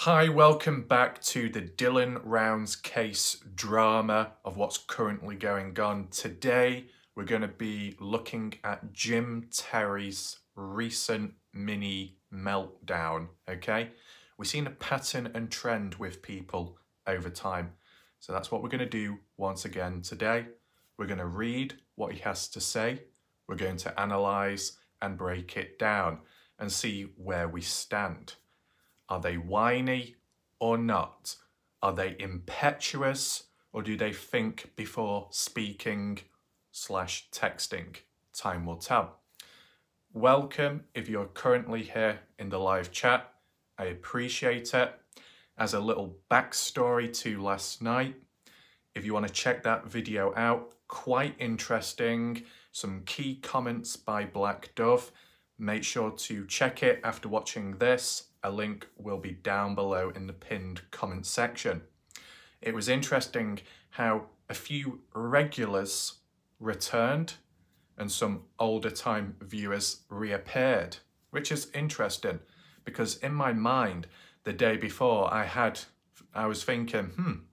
Hi, welcome back to the Dylan Rounds case drama of what's currently going on. Today, we're going to be looking at Jim Terry's recent mini meltdown, okay? We've seen a pattern and trend with people over time. So that's what we're going to do once again today. We're going to read what he has to say. We're going to analyse and break it down and see where we stand. Are they whiny or not? Are they impetuous or do they think before speaking / texting? Time will tell. Welcome if you're currently here in the live chat. I appreciate it. As a little backstory to last night, if you want to check that video out, quite interesting. Some key comments by Black Dove. Make sure to check it after watching this. A link will be down below in the pinned comment section. It was interesting how a few regulars returned and some older time viewers reappeared, which is interesting because in my mind, the day before I was thinking,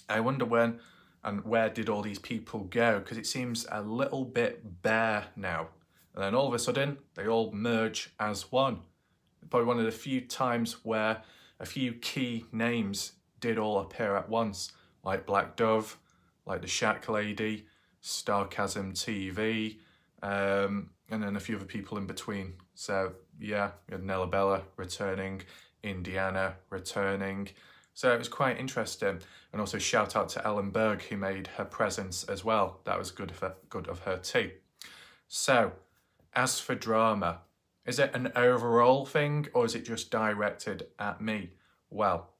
I wonder when and where did all these people go? Because it seems a little bit bare now. And then all of a sudden, they all merge as one. Probably one of the few times where a few key names did all appear at once, like Black Dove, like the Shack Lady, Starchasm TV, and then a few other people in between. So yeah, we had Nella Bella returning, Indiana returning. So it was quite interesting. And also shout out to Ellen Berg who made her presence as well. That was good of her too. So as for drama, is it an overall thing or is it just directed at me? Well,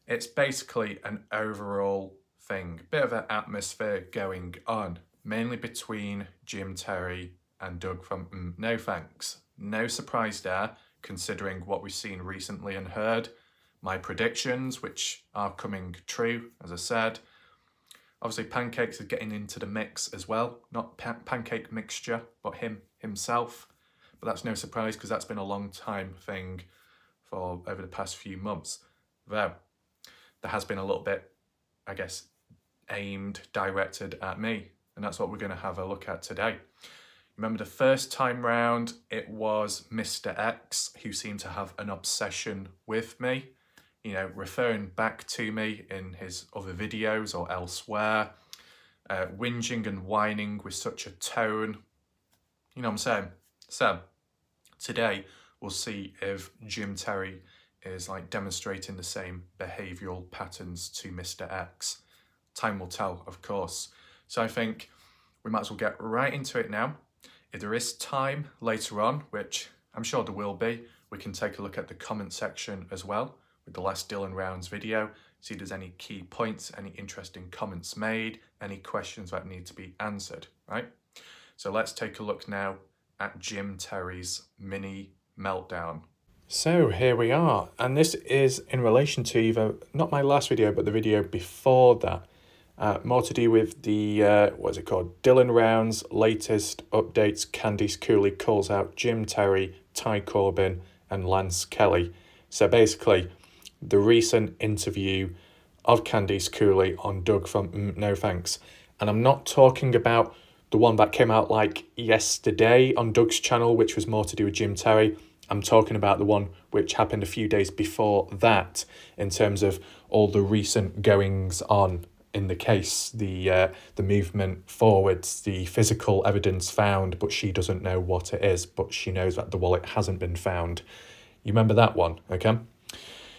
it's basically an overall thing. Bit of an atmosphere going on, mainly between Jim Terry and Doug from No Thanks. No surprise there, considering what we've seen recently and heard. My predictions, which are coming true, as I said. Obviously, Pancakes is getting into the mix as well. Not pancake mixture, but himself. But that's no surprise because that's been a long time thing for over the past few months. Though, there has been a little bit, I guess, directed at me. And that's what we're going to have a look at today. Remember the first time round, it was Mr. X who seemed to have an obsession with me. You know, referring back to me in his other videos or elsewhere. Whinging and whining with such a tone. You know what I'm saying? So, today we'll see if Jim Terry is like demonstrating the same behavioural patterns to Mr. X. Time will tell, of course. So I think we might as well get right into it now. If there is time later on, which I'm sure there will be, we can take a look at the comment section as well with the last Dylan Rounds video, see if there's any key points, any interesting comments made, any questions that need to be answered, right? So let's take a look now at Jim Terry's mini meltdown. So here we are, and this is in relation to either not my last video but the video before that, more to do with the what's it called, Dylan Rounds latest updates. Candice Cooley calls out Jim Terry, Ty Corbin and Lance Kelly. So basically the recent interview of Candice Cooley on Doug from No Thanks, and I'm not talking about the one that came out like yesterday on Doug's channel, which was more to do with Jim Terry. I'm talking about the one which happened a few days before that in terms of all the recent goings on in the case, the movement forwards, the physical evidence found, but she doesn't know what it is, but she knows that the wallet hasn't been found. You remember that one, okay?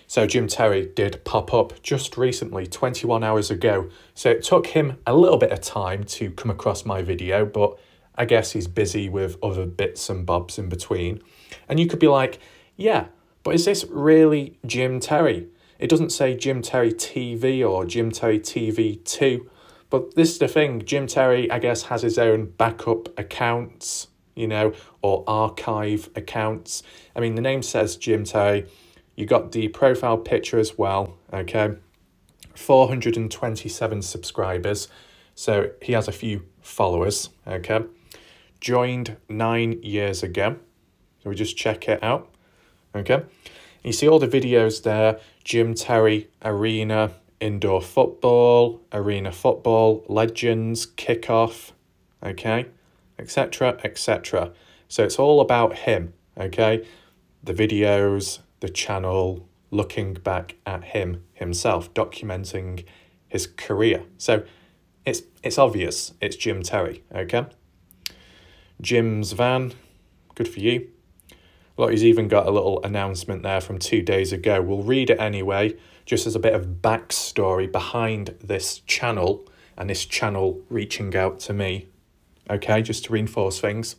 So Jim Terry did pop up just recently, 21 hours ago. So it took him a little bit of time to come across my video, but I guess he's busy with other bits and bobs in between. And you could be like, yeah, but is this really Jim Terry? It doesn't say Jim Terry TV or Jim Terry TV 2. But this is the thing, Jim Terry, I guess, has his own backup accounts, you know, or archive accounts. I mean, the name says Jim Terry. You got the profile picture as well, okay? 427 subscribers, so he has a few followers, okay? Joined 9 years ago, so we just check it out, okay? You see all the videos there, Jim Terry, arena, indoor football, arena football, legends, kickoff, okay, etc., etc. So it's all about him, okay? The videos, the channel, looking back at him himself, documenting his career. So it's obvious, it's Jim Terry, okay? Jim's van, good for you. Look, he's even got a little announcement there from 2 days ago. We'll read it anyway, just as a bit of backstory behind this channel and this channel reaching out to me. Okay, just to reinforce things.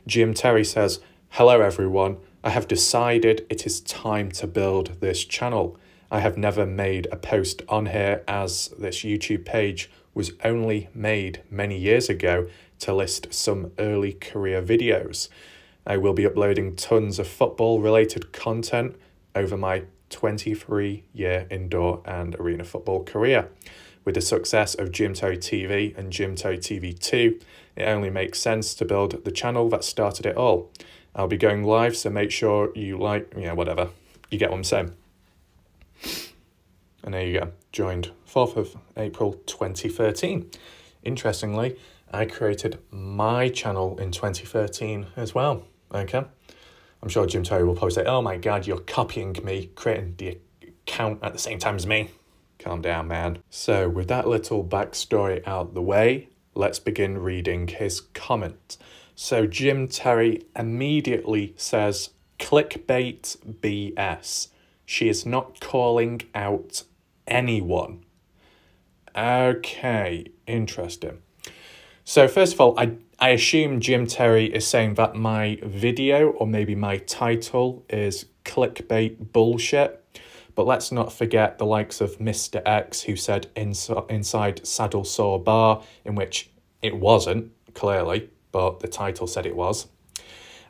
Jim Terry says, "Hello everyone, I have decided it is time to build this channel. I have never made a post on here as this YouTube page was only made many years ago to list some early career videos. I will be uploading tons of football related content over my 23-year indoor and arena football career. With the success of Jim Terry TV and Jim Terry TV 2, it only makes sense to build the channel that started it all. I'll be going live, so make sure you like, whatever. You get what I'm saying." And there you go. Joined 4th of April 2013. Interestingly, I created my channel in 2013 as well. Okay. I'm sure Jim Terry will probably say, "Oh my God, you're copying me, creating the account at the same time as me." Calm down, man. So with that little backstory out the way, let's begin reading his comment. So Jim Terry immediately says, "Clickbait BS. She is not calling out anyone." Okay, interesting. So first of all, I assume Jim Terry is saying that my video or maybe my title is clickbait bullshit. But let's not forget the likes of Mr. X, who said inside Saddle Sore Bar, in which it wasn't, clearly, but the title said it was.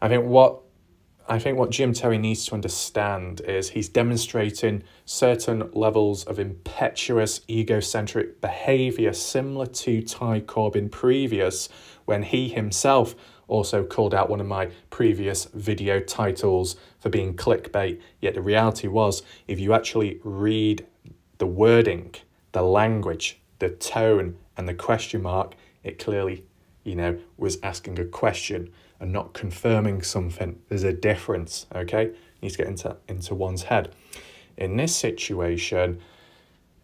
I think what Jim Terry needs to understand is he's demonstrating certain levels of impetuous, egocentric behaviour similar to Ty Corbin previous, when he himself also called out one of my previous video titles for being clickbait. Yet the reality was, if you actually read the wording, the language, the tone and the question mark, it clearly, was asking a question and not confirming something. There's a difference, okay? You need to get into one's head. In this situation,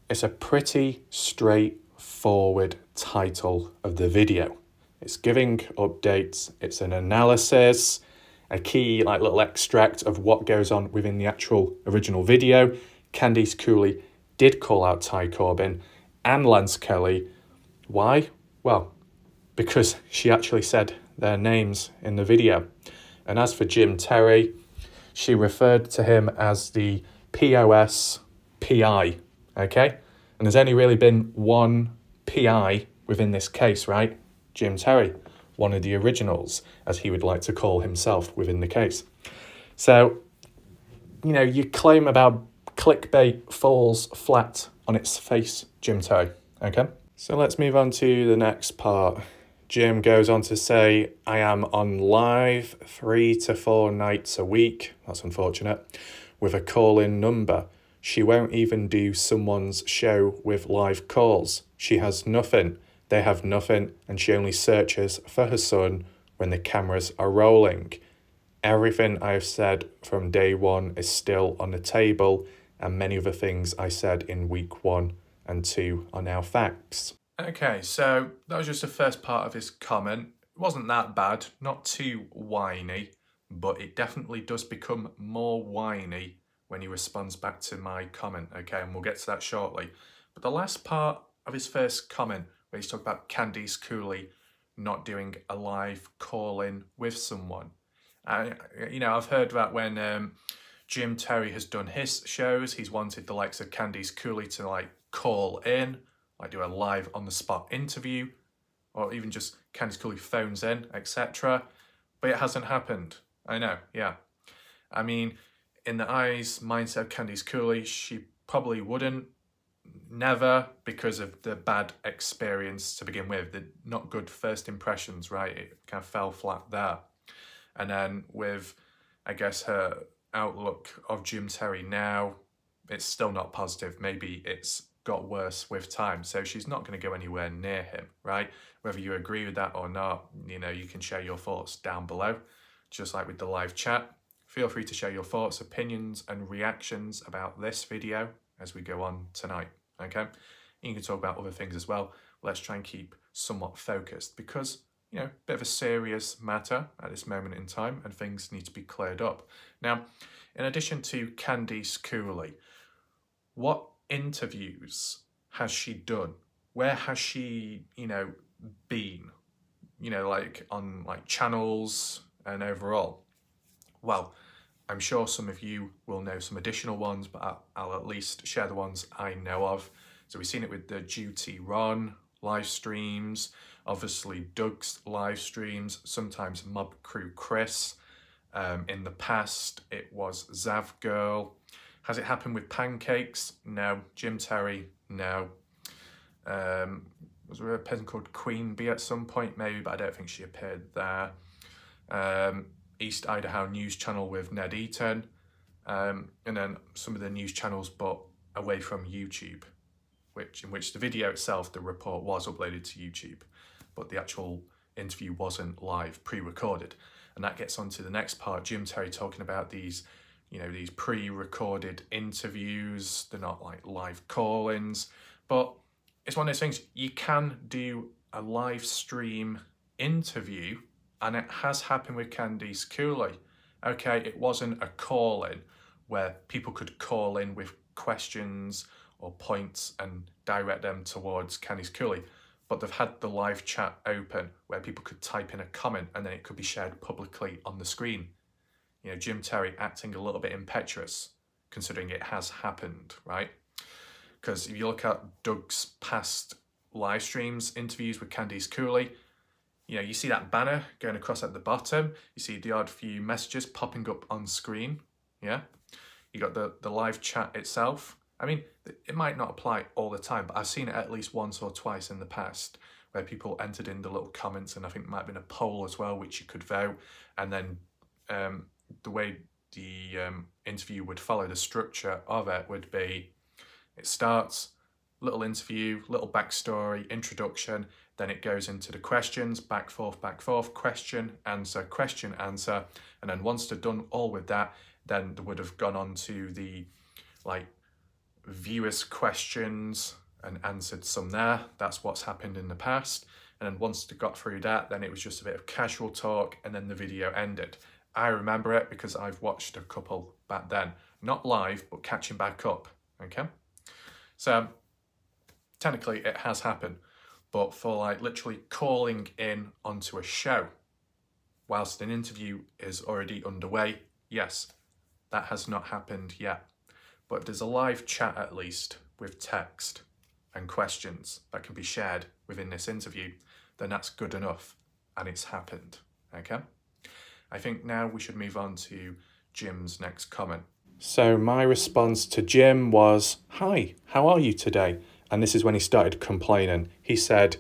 it's a pretty straightforward title of the video. It's giving updates, it's an analysis, a key little extract of what goes on within the actual original video. Candice Cooley did call out Ty Corbin and Lance Kelly. Why? Well, because she actually said their names in the video. And as for Jim Terry, she referred to him as the POS PI, okay? And there's only really been one PI within this case, right? Jim Terry, one of the originals, as he would like to call himself within the case. So, your claim about clickbait falls flat on its face, Jim Terry, okay? So let's move on to the next part. Jim goes on to say, "I am on live 3 to 4 nights a week," that's unfortunate, "with a call-in number. She won't even do someone's show with live calls. She has nothing. They have nothing, and she only searches for her son when the cameras are rolling. Everything I have said from day one is still on the table, and many other things I said in week 1 and 2 are now facts." Okay, so that was just the first part of his comment. It wasn't that bad, not too whiny, but it definitely does become more whiny when he responds back to my comment, okay, and we'll get to that shortly. But the last part of his first comment, where he's talking about Candice Cooley not doing a live call-in with someone. I've heard that when Jim Terry has done his shows, he's wanted the likes of Candice Cooley to call in, do a live on-the-spot interview, or even just Candice Cooley phones in, etc. But it hasn't happened. I know, yeah. I mean, in the mindset of Candice Cooley, she probably wouldn't, never, because of the bad experience to begin with, the not good first impressions, right? It kind of fell flat there. And then with, I guess, her outlook of Jim Terry now, it's still not positive. Maybe it's got worse with time. So she's not going to go anywhere near him, right? Whether you agree with that or not, you know, you can share your thoughts down below, just like with the live chat. Feel free to share your thoughts, opinions, and reactions about this video as we go on tonight, okay? You can talk about other things as well. Let's try and keep somewhat focused because, you know, a bit of a serious matter at this moment in time and things need to be cleared up. Now, in addition to Candice Cooley, what interviews has she done? Where has she, you know, been? You know, like on like channels and overall? Well, I'm sure some of you will know some additional ones, but I'll at least share the ones I know of. So we've seen it with the Duty Ron live streams, obviously Doug's live streams, sometimes Mob Crew Chris. In the past, it was Zav Girl. Has it happened with Pancakes? No. Jim Terry? No. Was there a person called Queen Bee at some point? Maybe, but I don't think she appeared there. East Idaho News Channel with Ned Eaton. And then some of the news channels, but away from YouTube, in which the video itself, the report, was uploaded to YouTube, but the actual interview wasn't live, pre-recorded. And that gets on to the next part, Jim Terry talking about these, you know, these pre-recorded interviews. They're not like live call-ins, but it's one of those things, you can do a live stream interview, and it has happened with Candice Cooley. Okay, it wasn't a call-in where people could call in with questions or points and direct them towards Candice Cooley, but they've had the live chat open where people could type in a comment and then it could be shared publicly on the screen. You know, Jim Terry acting a little bit impetuous, considering it has happened, right? Because if you look at Doug's past live streams, interviews with Candice Cooley, you know, you see that banner going across at the bottom, you see the odd few messages popping up on screen, yeah? You got the live chat itself. I mean, it might not apply all the time, but I've seen it at least once or twice in the past where people entered in the little comments, and I think there might have been a poll as well, which you could vote. And then the way the interview would follow, the structure of it would be, it starts, little interview, little backstory, introduction, then it goes into the questions, back, forth, question, answer, and then once they're done all with that, then they would have gone on to the, like, viewers' questions and answered some there. That's what's happened in the past. And then once they got through that, then it was just a bit of casual talk and then the video ended. I remember it because I've watched a couple back then. Not live, but catching back up, okay? So technically it has happened, but for like literally calling in onto a show whilst an interview is already underway, yes, that has not happened yet. But there's a live chat at least with text and questions that can be shared within this interview, then that's good enough, and it's happened, okay? I think now we should move on to Jim's next comment. So my response to Jim was, "Hi, how are you today?" And this is when he started complaining. He said,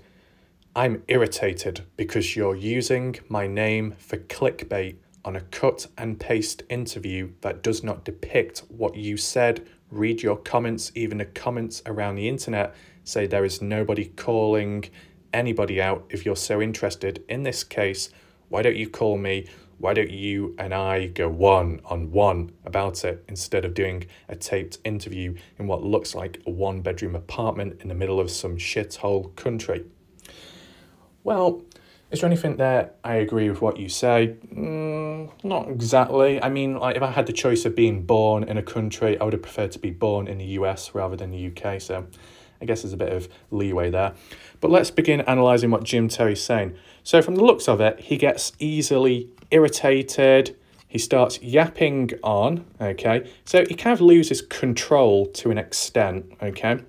"I'm irritated because you're using my name for clickbait on a cut and paste interview that does not depict what you said. Read your comments. Even the comments around the internet say there is nobody calling anybody out. If you're so interested in this case, why don't you call me? Why don't you and I go one-on-one about it instead of doing a taped interview in what looks like a one-bedroom apartment in the middle of some shithole country?" Well, is there anything there I agree with what you say? Not exactly. I mean, like, if I had the choice of being born in a country, I would have preferred to be born in the US rather than the UK, so I guess there's a bit of leeway there. But let's begin analysing what Jim Terry's saying. So from the looks of it, he gets easily irritated. He starts yapping on, okay? So he kind of loses control to an extent, okay?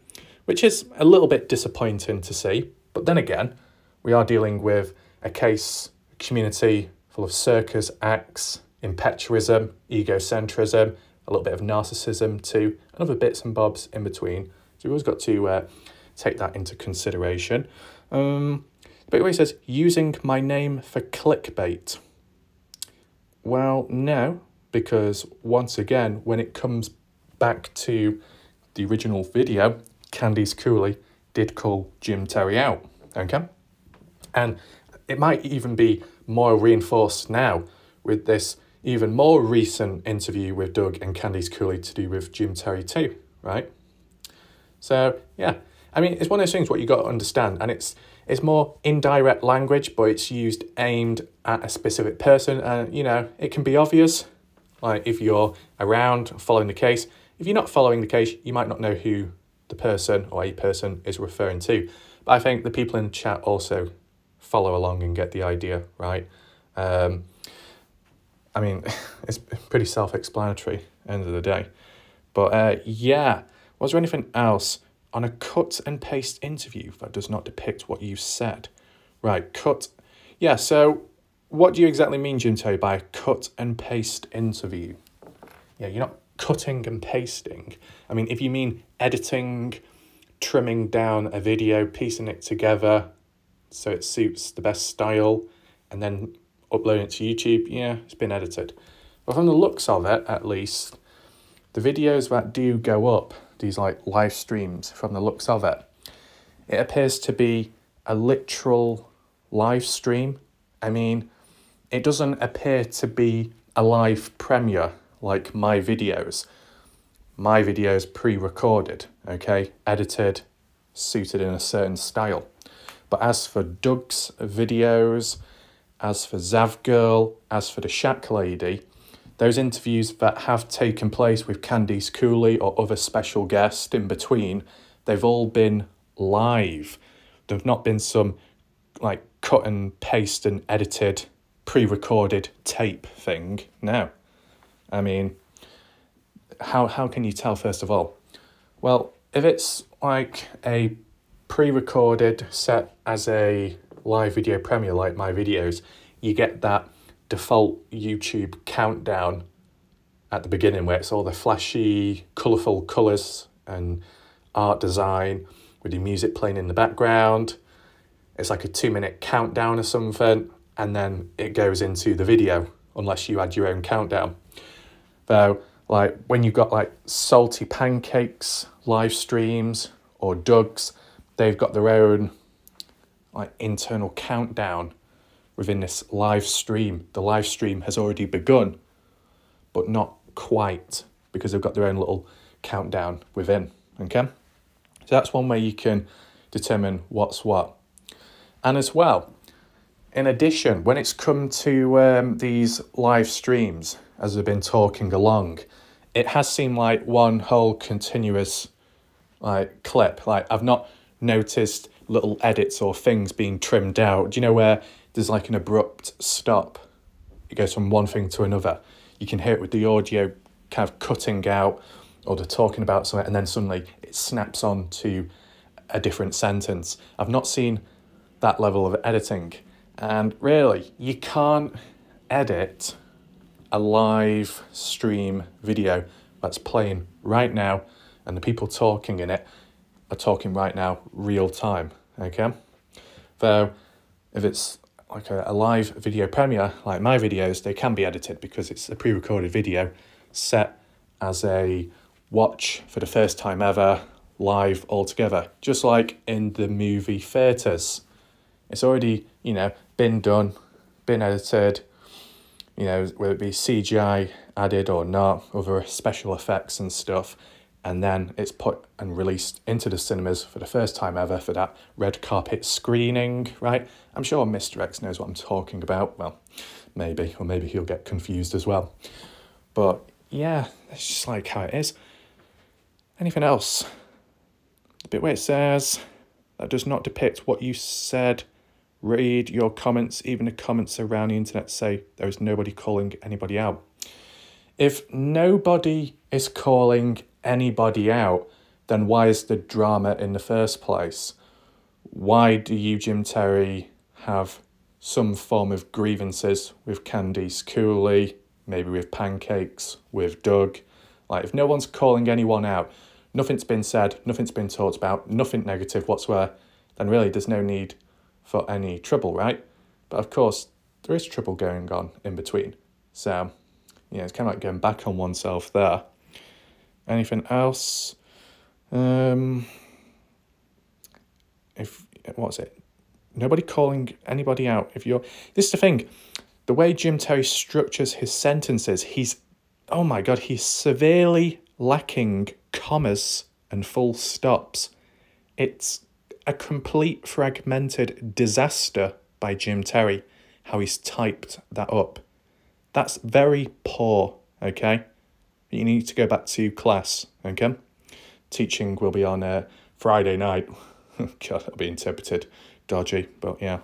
Which is a little bit disappointing to see. But then again, we are dealing with a case, community full of circus acts, impetuism, egocentrism, a little bit of narcissism too, and other bits and bobs in between. So we've always got to take that into consideration. But he says, using my name for clickbait. Well, no, because once again, when it comes back to the original video, Candice Cooley did call Jim Terry out, okay? And it might even be more reinforced now with this even more recent interview with Doug and Candice Cooley to do with Jim Terry too, right? So, yeah, I mean, it's one of those things what you got to understand, and it's more indirect language, but it's used aimed at a specific person, and, you know, it can be obvious, like if you're around following the case. If you're not following the case, you might not know who the person or a person is referring to. But I think the people in the chat also follow along and get the idea, right? I mean, it's pretty self-explanatory, end of the day. But yeah, was there anything else on a cut and paste interview that does not depict what you said? Right, cut. Yeah, so what do you exactly mean, Jim Terry, by cut and paste interview? Yeah, you're not cutting and pasting. I mean, if you mean editing, trimming down a video, piecing it together so it suits the best style, and then uploading it to YouTube, yeah, it's been edited. But from the looks of it, at least, the videos that do go up, these like live streams, from the looks of it, it appears to be a literal live stream. I mean, it doesn't appear to be a live premiere like my videos. My videos pre-recorded, okay, edited, suited in a certain style. But as for Doug's videos, as for Zavgirl, as for the Shack Lady, those interviews that have taken place with Candice Cooley or other special guests in between, they've all been live. There've not been some like cut and paste and edited, pre-recorded tape thing. No. I mean, how can you tell, first of all? Well, if it's like a pre-recorded set as a live video premiere like my videos, you get that default YouTube countdown at the beginning where it's all the flashy, colourful colours and art design with the music playing in the background. It's like a 2-minute countdown or something, and then it goes into the video, unless you add your own countdown. Though, like when you've got like Salty Pancakes live streams or Doug's, they've got their own like internal countdown within this live stream. The live stream has already begun, but not quite, because they've got their own little countdown within, okay? So that's one way you can determine what's what. And as well, in addition, when it's come to these live streams, as I've been talking along, it has seemed like one whole continuous like clip. Like I've not noticed little edits or things being trimmed out. Do you know where there's like an abrupt stop? It goes from one thing to another. You can hear it with the audio kind of cutting out, or they're talking about something and then suddenly it snaps on to a different sentence. I've not seen that level of editing. And really, you can't edit a live stream video that's playing right now and the people talking in it are talking right now, real time, okay? Though, if it's like a live video premiere, like my videos, they can be edited because it's a pre-recorded video set as a watch for the first time ever, live altogether, just like in the movie theatres. It's already, you know, been done, been edited, you know, whether it be CGI added or not, other special effects and stuff, and then it's put and released into the cinemas for the first time ever for that red carpet screening, right? I'm sure Mr. X knows what I'm talking about. Well, maybe, or maybe he'll get confused as well. But yeah, that's just like how it is. Anything else? The bit where it says, that does not depict what you said. Read your comments. Even the comments around the internet say there is nobody calling anybody out. If nobody is calling anybody out, then why is the drama in the first place? Why do you, Jim Terry, have some form of grievances with Candice Cooley, maybe with Pancakes, with Doug? Like, if no one's calling anyone out, nothing's been said, nothing's been talked about, nothing negative whatsoever, then really there's no need for any trouble, right? But of course, there is trouble going on in between. So, Yeah, it's kind of like going back on oneself there. Anything else? What's it? Nobody calling anybody out. This is the thing. The way Jim Terry structures his sentences, oh my God, he's severely lacking commas and full stops. It's a complete fragmented disaster by Jim Terry, how he's typed that up. That's very poor, okay? You need to go back to class, okay? Teaching will be on Friday night. God, that'll be interpreted dodgy, but yeah.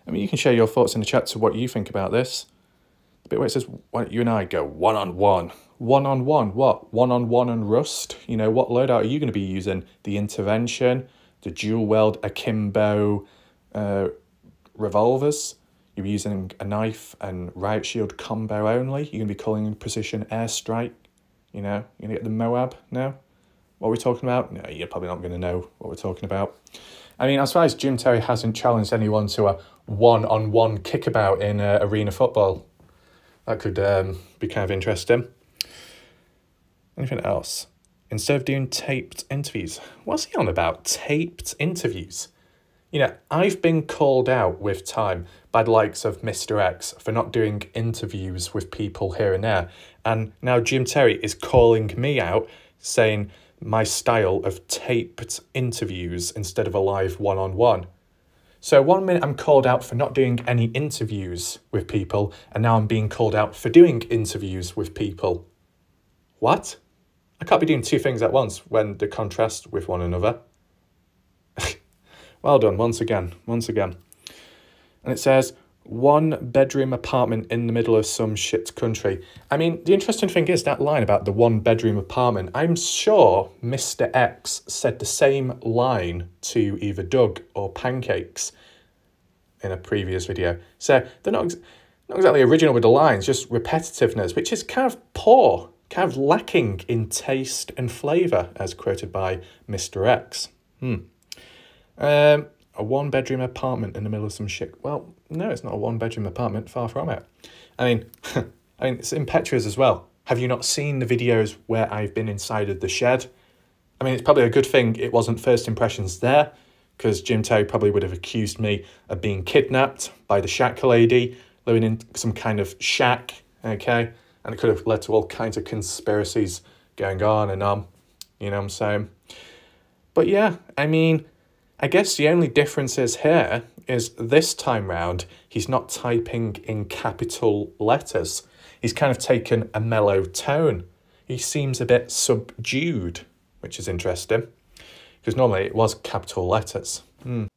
I mean, you can share your thoughts in the chat to what you think about this. The bit where it says, why don't you and I go one-on-one? One-on-one, what? One-on-one and Rust? You know, what loadout are you going to be using? The intervention, the dual weld akimbo revolvers? You're using a knife and riot shield combo only? You're going to be calling precision airstrike? You know, you're going to get the Moab now? What are we talking about? No, you're probably not going to know what we're talking about. I mean, as far as Jim Terry hasn't challenged anyone to a one-on-one kickabout in arena football, that could be kind of interesting. Anything else? Instead of doing taped interviews, what's he on about? Taped interviews? You know, I've been called out with time by the likes of Mr. X for not doing interviews with people here and there. And now Jim Terry is calling me out, saying my style of taped interviews instead of a live one-on-one. So 1 minute I'm called out for not doing any interviews with people, and now I'm being called out for doing interviews with people. What? I can't be doing two things at once when they contrast with one another. Well done, once again. And it says, 1-bedroom apartment in the middle of some shit country. I mean, the interesting thing is that line about the 1-bedroom apartment. I'm sure Mr. X said the same line to either Doug or Pancakes in a previous video. So they're not exactly original with the lines, just repetitiveness, which is kind of poor, kind of lacking in taste and flavour, as quoted by Mr. X. A 1-bedroom apartment in the middle of some shit. Well, no, it's not a 1-bedroom apartment, far from it. I mean, it's impetuous as well. Have you not seen the videos where I've been inside of the shed? I mean, it's probably a good thing it wasn't first impressions there, because Jim Terry probably would have accused me of being kidnapped by the shack lady, living in some kind of shack, okay? And it could have led to all kinds of conspiracies going on and on, you know what I'm saying? But yeah, I mean, I guess the only difference is here is this time round, he's not typing in capital letters. He's kind of taken a mellow tone. He seems a bit subdued, which is interesting, because normally it was capital letters.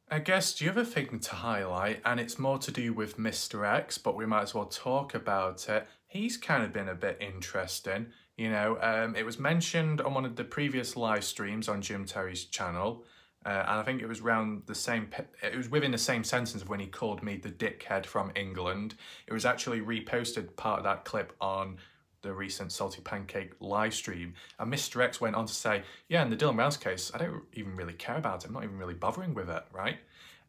I guess the other thing to highlight, and it's more to do with Mr. X, but we might as well talk about it. He's kind of been a bit interesting. You know, it was mentioned on one of the previous live streams on Jim Terry's channel. And I think it was it was within the same sentence of when he called me the dickhead from England. It was actually reposted, part of that clip, on the recent Salty Pancake live stream. And Mr. X went on to say, yeah, in the Dylan Rounds case, I don't even really care about it. I'm not even really bothering with it, right?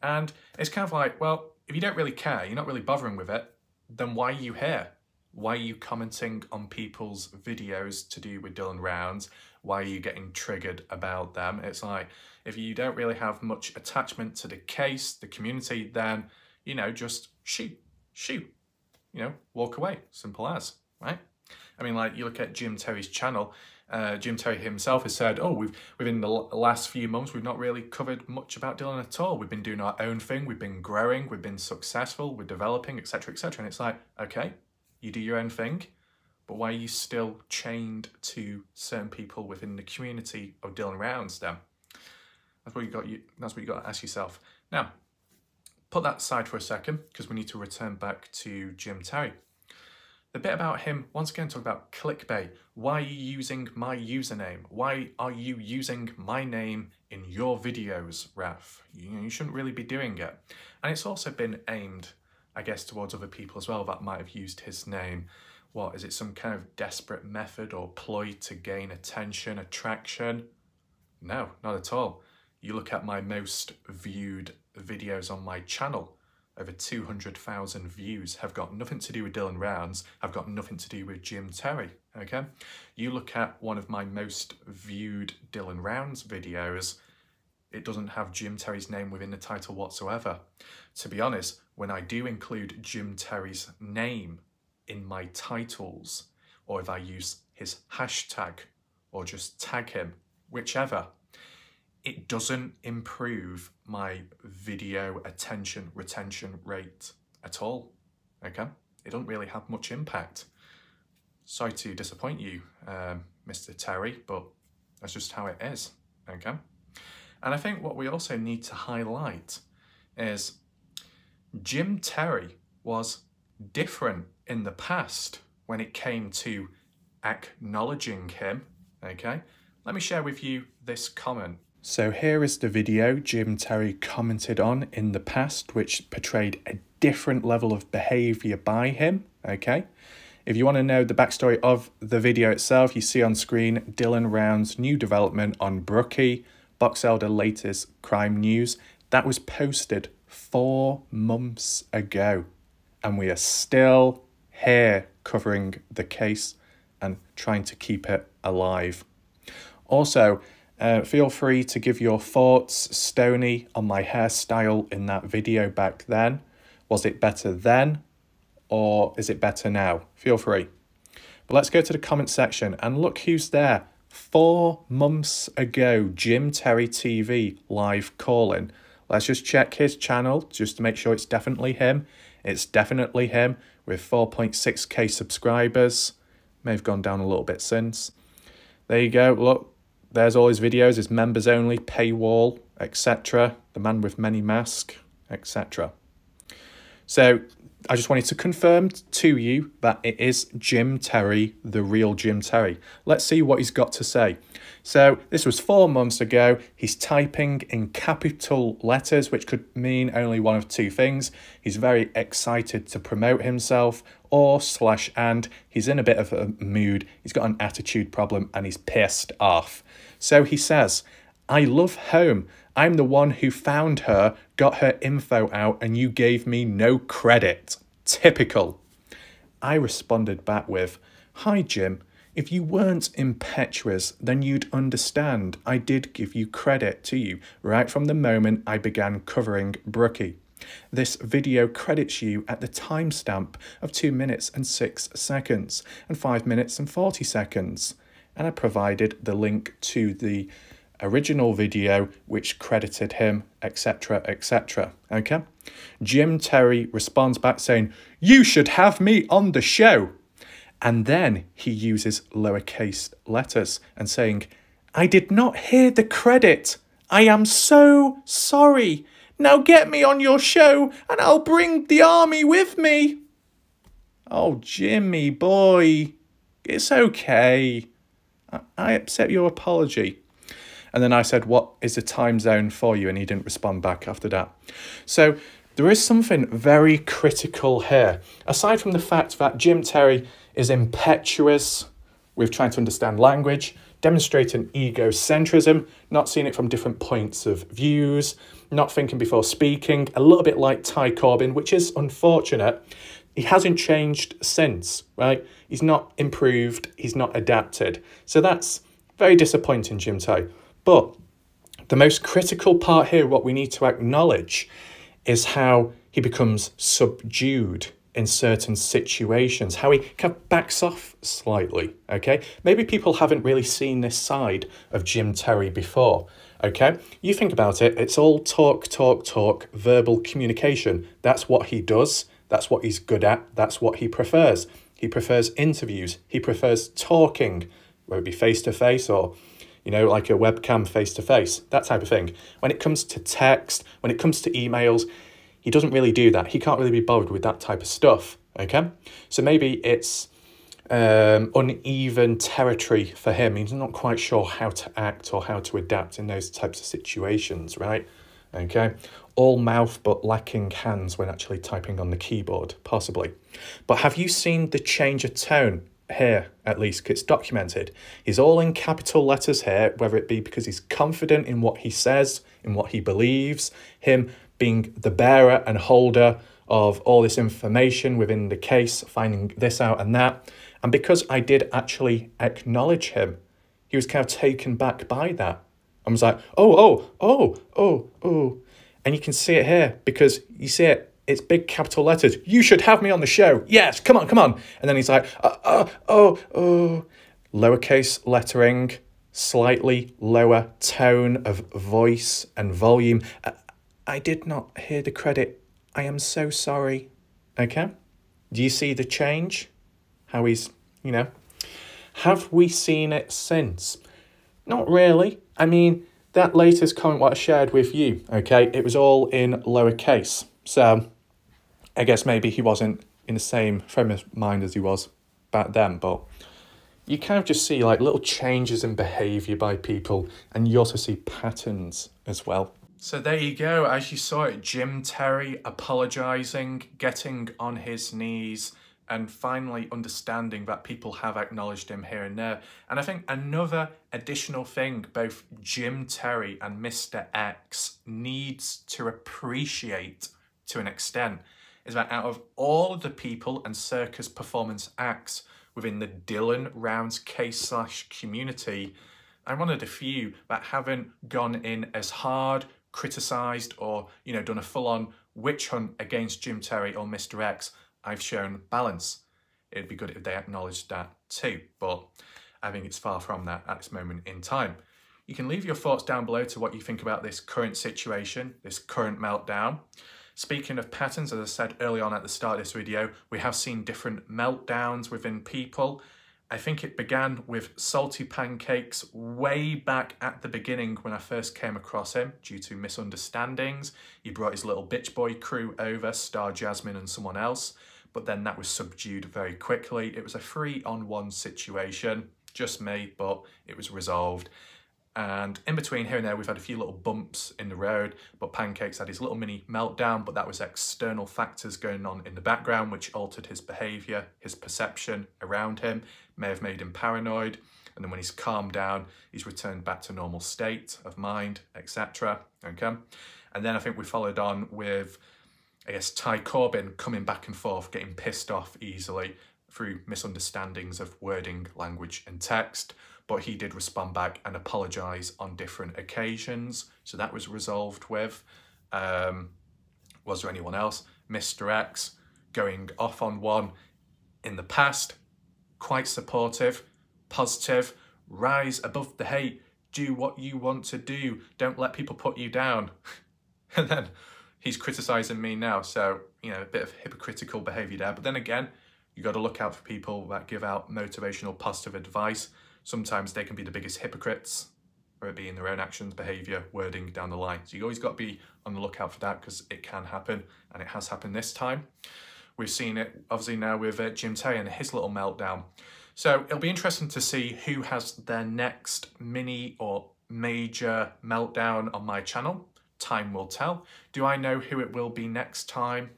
And it's kind of like, well, if you don't really care, you're not really bothering with it, then why are you here? Why are you commenting on people's videos to do with Dylan Rounds? Why are you getting triggered about them? It's like, if you don't really have much attachment to the case, the community, then, you know, just shoot, you know, walk away, simple as, right? I mean, like, you look at Jim Terry's channel, Jim Terry himself has said, oh, within the last few months, we've not really covered much about Dylan at all. We've been doing our own thing, we've been growing, we've been successful, we're developing, etc., etc. And it's like, okay, you do your own thing, but why are you still chained to certain people within the community of Dylan Rounds then? That's what you got to ask yourself. Now, put that aside for a second, because we need to return back to Jim Terry. The bit about him, once again, talk about clickbait. Why are you using my username? Why are you using my name in your videos, Raf? You shouldn't really be doing it. And it's also been aimed, I guess, towards other people as well that might have used his name. What, is it some kind of desperate method or ploy to gain attention, attraction? No, not at all. You look at my most viewed videos on my channel, over 200,000 views have got nothing to do with Dylan Rounds, have got nothing to do with Jim Terry, okay? You look at one of my most viewed Dylan Rounds videos, it doesn't have Jim Terry's name within the title whatsoever. To be honest, when I do include Jim Terry's name in my titles, or if I use his hashtag, or just tag him, whichever, it doesn't improve my video attention retention rate at all, okay? It doesn't really have much impact. Sorry to disappoint you, Mr. Terry, but that's just how it is, okay? And I think what we also need to highlight is Jim Terry was different in the past when it came to acknowledging him, okay? Let me share with you this comment. So here is the video Jim Terry commented on in the past, which portrayed a different level of behaviour by him, okay? If you want to know the backstory of the video itself, you see on screen Dylan Round's new development on Brookie, Box Elder latest crime news. That was posted 4 months ago, and we are still here covering the case and trying to keep it alive. Also, feel free to give your thoughts, Stoney, on my hairstyle in that video back then. Was it better then, or is it better now? Feel free. But let's go to the comment section and look who's there. 4 months ago, Jim Terry TV live calling. Let's just check his channel just to make sure it's definitely him. It's definitely him with 4.6k subscribers. May have gone down a little bit since. There you go. Look, there's all his videos, his members only, paywall, etc. The man with many masks, etc. So I just wanted to confirm to you that it is Jim Terry, the real Jim Terry. Let's see what he's got to say. So this was 4 months ago. He's typing in capital letters, which could mean only one of 2 things. He's very excited to promote himself, and he's in a bit of a mood. He's got an attitude problem and he's pissed off. So he says, "I love home. I'm the one who found her, got her info out, and you gave me no credit. Typical." I responded back with, "Hi Jim, if you weren't impetuous, then you'd understand I did give you credit to you right from the moment I began covering Brookie. This video credits you at the timestamp of 2 minutes and 6 seconds and 5 minutes and 40 seconds. And I provided the link to the original video which credited him, etc, etc, okay? Jim Terry responds back saying, "You should have me on the show." And then he uses lowercase letters and saying, "I did not hear the credit. I am so sorry. Now get me on your show and I'll bring the army with me." Oh, Jimmy boy, it's okay. I accept your apology. And then I said, "What is the time zone for you?" And he didn't respond back after that. So there is something very critical here. Aside from the fact that Jim Terry is impetuous with trying to understand language, demonstrating egocentrism, not seeing it from different points of views, not thinking before speaking, a little bit like Ty Corbyn, which is unfortunate. He hasn't changed since, right? He's not improved, he's not adapted. So that's very disappointing, Jim Terry. But the most critical part here, what we need to acknowledge, is how he becomes subdued in certain situations, how he kind of backs off slightly, okay? Maybe people haven't really seen this side of Jim Terry before, okay? You think about it, it's all talk, talk, talk, verbal communication. That's what he does, that's what he's good at, that's what he prefers. He prefers interviews, he prefers talking, whether it be face-to-face or, you know, like a webcam face-to-face, that type of thing. When it comes to text, when it comes to emails, he doesn't really do that. He can't really be bothered with that type of stuff, okay? So maybe it's uneven territory for him. He's not quite sure how to act or how to adapt in those types of situations, right? Okay? All mouth but lacking hands when actually typing on the keyboard, possibly. But have you seen the change of tone here, at least? It's documented. He's all in capital letters here, whether it be because he's confident in what he says, in what he believes, him being the bearer and holder of all this information within the case, finding this out and that. And because I did actually acknowledge him, he was kind of taken back by that. I was like, oh. And you can see it here because you see it, it's big capital letters. You should have me on the show. Yes, come on. And then he's like, lowercase lettering, slightly lower tone of voice and volume. I did not hear the credit. I am so sorry. Okay? Do you see the change? How he's, Have we seen it since? Not really. I mean, that latest comment what I shared with you, okay, it was all in lowercase. So I guess maybe he wasn't in the same frame of mind as he was back then, but you kind of just see like little changes in behaviour by people, and you also see patterns as well. So there you go, as you saw it, Jim Terry apologising, getting on his knees, and finally understanding that people have acknowledged him here and there. And I think another additional thing both Jim Terry and Mr. X needs to appreciate to an extent is that out of all the people and circus performance acts within the Dylan Rounds case / community, I'm one of the few that haven't gone in as hard, criticised, or, done a full-on witch hunt against Jim Terry or Mr. X. I've shown balance. It'd be good if they acknowledged that too, but I think it's far from that at this moment in time. You can leave your thoughts down below to what you think about this current situation, this current meltdown. Speaking of patterns, as I said early on at the start of this video, we have seen different meltdowns within people. I think it began with Salty Pancakes way back at the beginning when I first came across him due to misunderstandings. He brought his little bitch boy crew over, Star Jasmine and someone else, but then that was subdued very quickly. It was a 3-on-1 situation, just me, but it was resolved. And in between here and there, we've had a few little bumps in the road, but Pancakes had his little mini meltdown, but that was external factors going on in the background, which altered his behaviour, his perception around him, may have made him paranoid. And then when he's calmed down, he's returned back to normal state of mind, etc. Okay. And then I think we followed on with, I guess, Ty Corbin coming back and forth, getting pissed off easily through misunderstandings of wording, language and text. But he did respond back and apologise on different occasions. So that was resolved with. Was there anyone else? Mr. X going off on one in the past. Quite supportive, positive, rise above the hate, do what you want to do, don't let people put you down. And then he's criticising me now. So, a bit of hypocritical behaviour there. But then again, you got to look out for people that give out motivational, positive advice. Sometimes they can be the biggest hypocrites, whether it be in their own actions, behaviour, wording down the line. So you always got to be on the lookout for that because it can happen, and it has happened this time. We've seen it obviously now with Jim Terry and his little meltdown. So it'll be interesting to see who has their next mini or major meltdown on my channel. Time will tell. Do I know who it will be next time?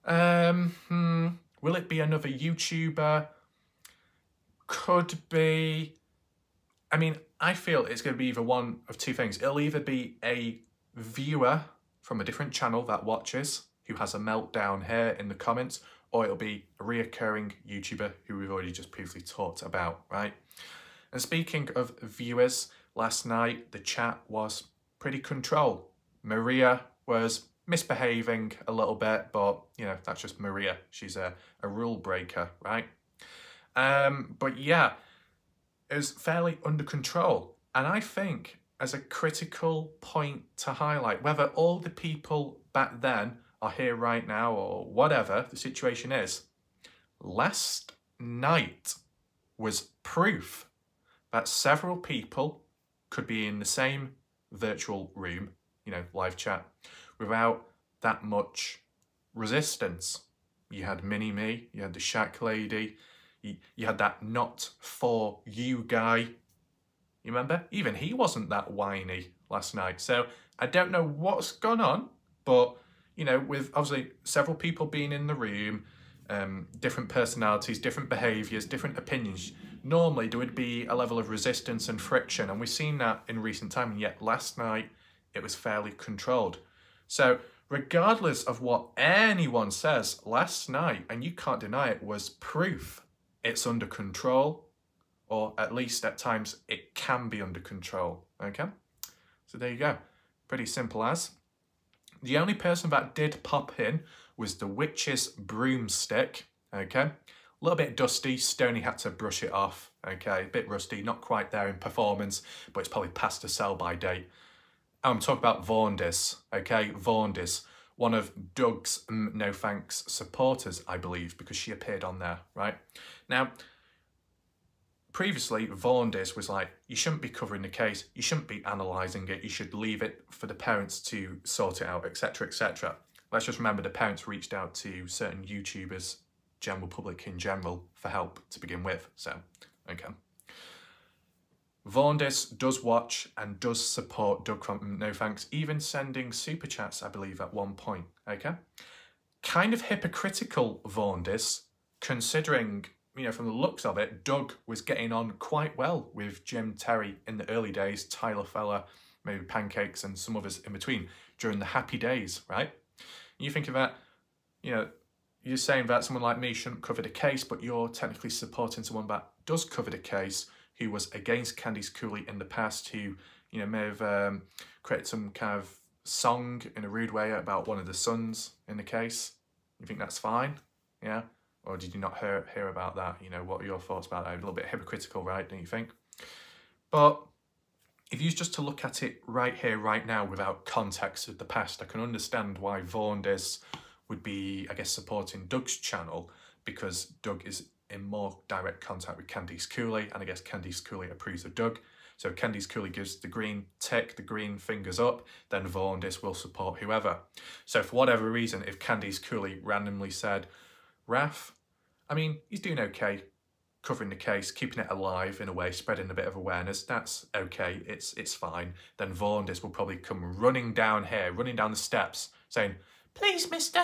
Will it be another YouTuber? Could be. I mean, I feel it's going to be either one of two things. It'll either be a viewer from a different channel that watches, who has a meltdown here in the comments, or it'll be a reoccurring YouTuber who we've already just previously talked about, right? And speaking of viewers, last night the chat was pretty control. Maria was misbehaving a little bit, but, that's just Maria. She's a rule breaker, right? But yeah, it was fairly under control. And I think as a critical point to highlight, whether all the people back then are here right now or whatever the situation is, last night was proof that several people could be in the same virtual room, live chat, without that much resistance. You had Mini-Me, you had the Shack Lady, you had that not for you guy. You remember? Even he wasn't that whiny last night. So I don't know what's gone on, but, with obviously several people being in the room, different personalities, different behaviours, different opinions, normally there would be a level of resistance and friction. And we've seen that in recent time. And yet last night it was fairly controlled. So regardless of what anyone says, last night, and you can't deny it, was proof it's under control, or at least at times it can be under control, okay? So there you go, pretty simple as. The only person that did pop in was the witch's broomstick, okay? A little bit dusty, Stoney had to brush it off, okay? A bit rusty, not quite there in performance, but it's probably past the sell-by date. I'm talking about Vaundis, okay? Vaundis, one of Doug's No Thanks supporters, I believe, because she appeared on there, right? Now, previously, Vaundis was like, you shouldn't be covering the case, you shouldn't be analysing it, you should leave it for the parents to sort it out, etc, etc. Let's just remember the parents reached out to certain YouTubers, general public in general, for help to begin with, so, okay. Vaundis does watch and does support Doug from No Thanks, even sending super chats, I believe, at one point, okay? Kind of hypocritical, Vaundis, considering, you know, from the looks of it, Doug was getting on quite well with Jim Terry in the early days, Tyler Feller, maybe Pancakes and some others in between, during the happy days, right? You think of that, you know, you're saying that someone like me shouldn't cover the case, but you're technically supporting someone that does cover the case, who was against Candice Cooley in the past, who, you know, may have created some kind of song in a rude way about one of the sons in the case. You think that's fine? Yeah? Or did you not hear about that? You know, what are your thoughts about that? A little bit hypocritical, right, don't you think? But if you just to look at it right here, right now, without context of the past, I can understand why Vaundis would be, I guess, supporting Doug's channel, because Doug is in more direct contact with Candice Cooley, and I guess Candice Cooley approves of Doug. So Candice Cooley gives the green tick, the green fingers up, then Vaundis will support whoever. So for whatever reason, if Candice Cooley randomly said, Raf, I mean, he's doing okay, covering the case, keeping it alive in a way, spreading a bit of awareness, that's okay, it's fine. Then Vaundis will probably come running down here, running down the steps, saying, please, mister,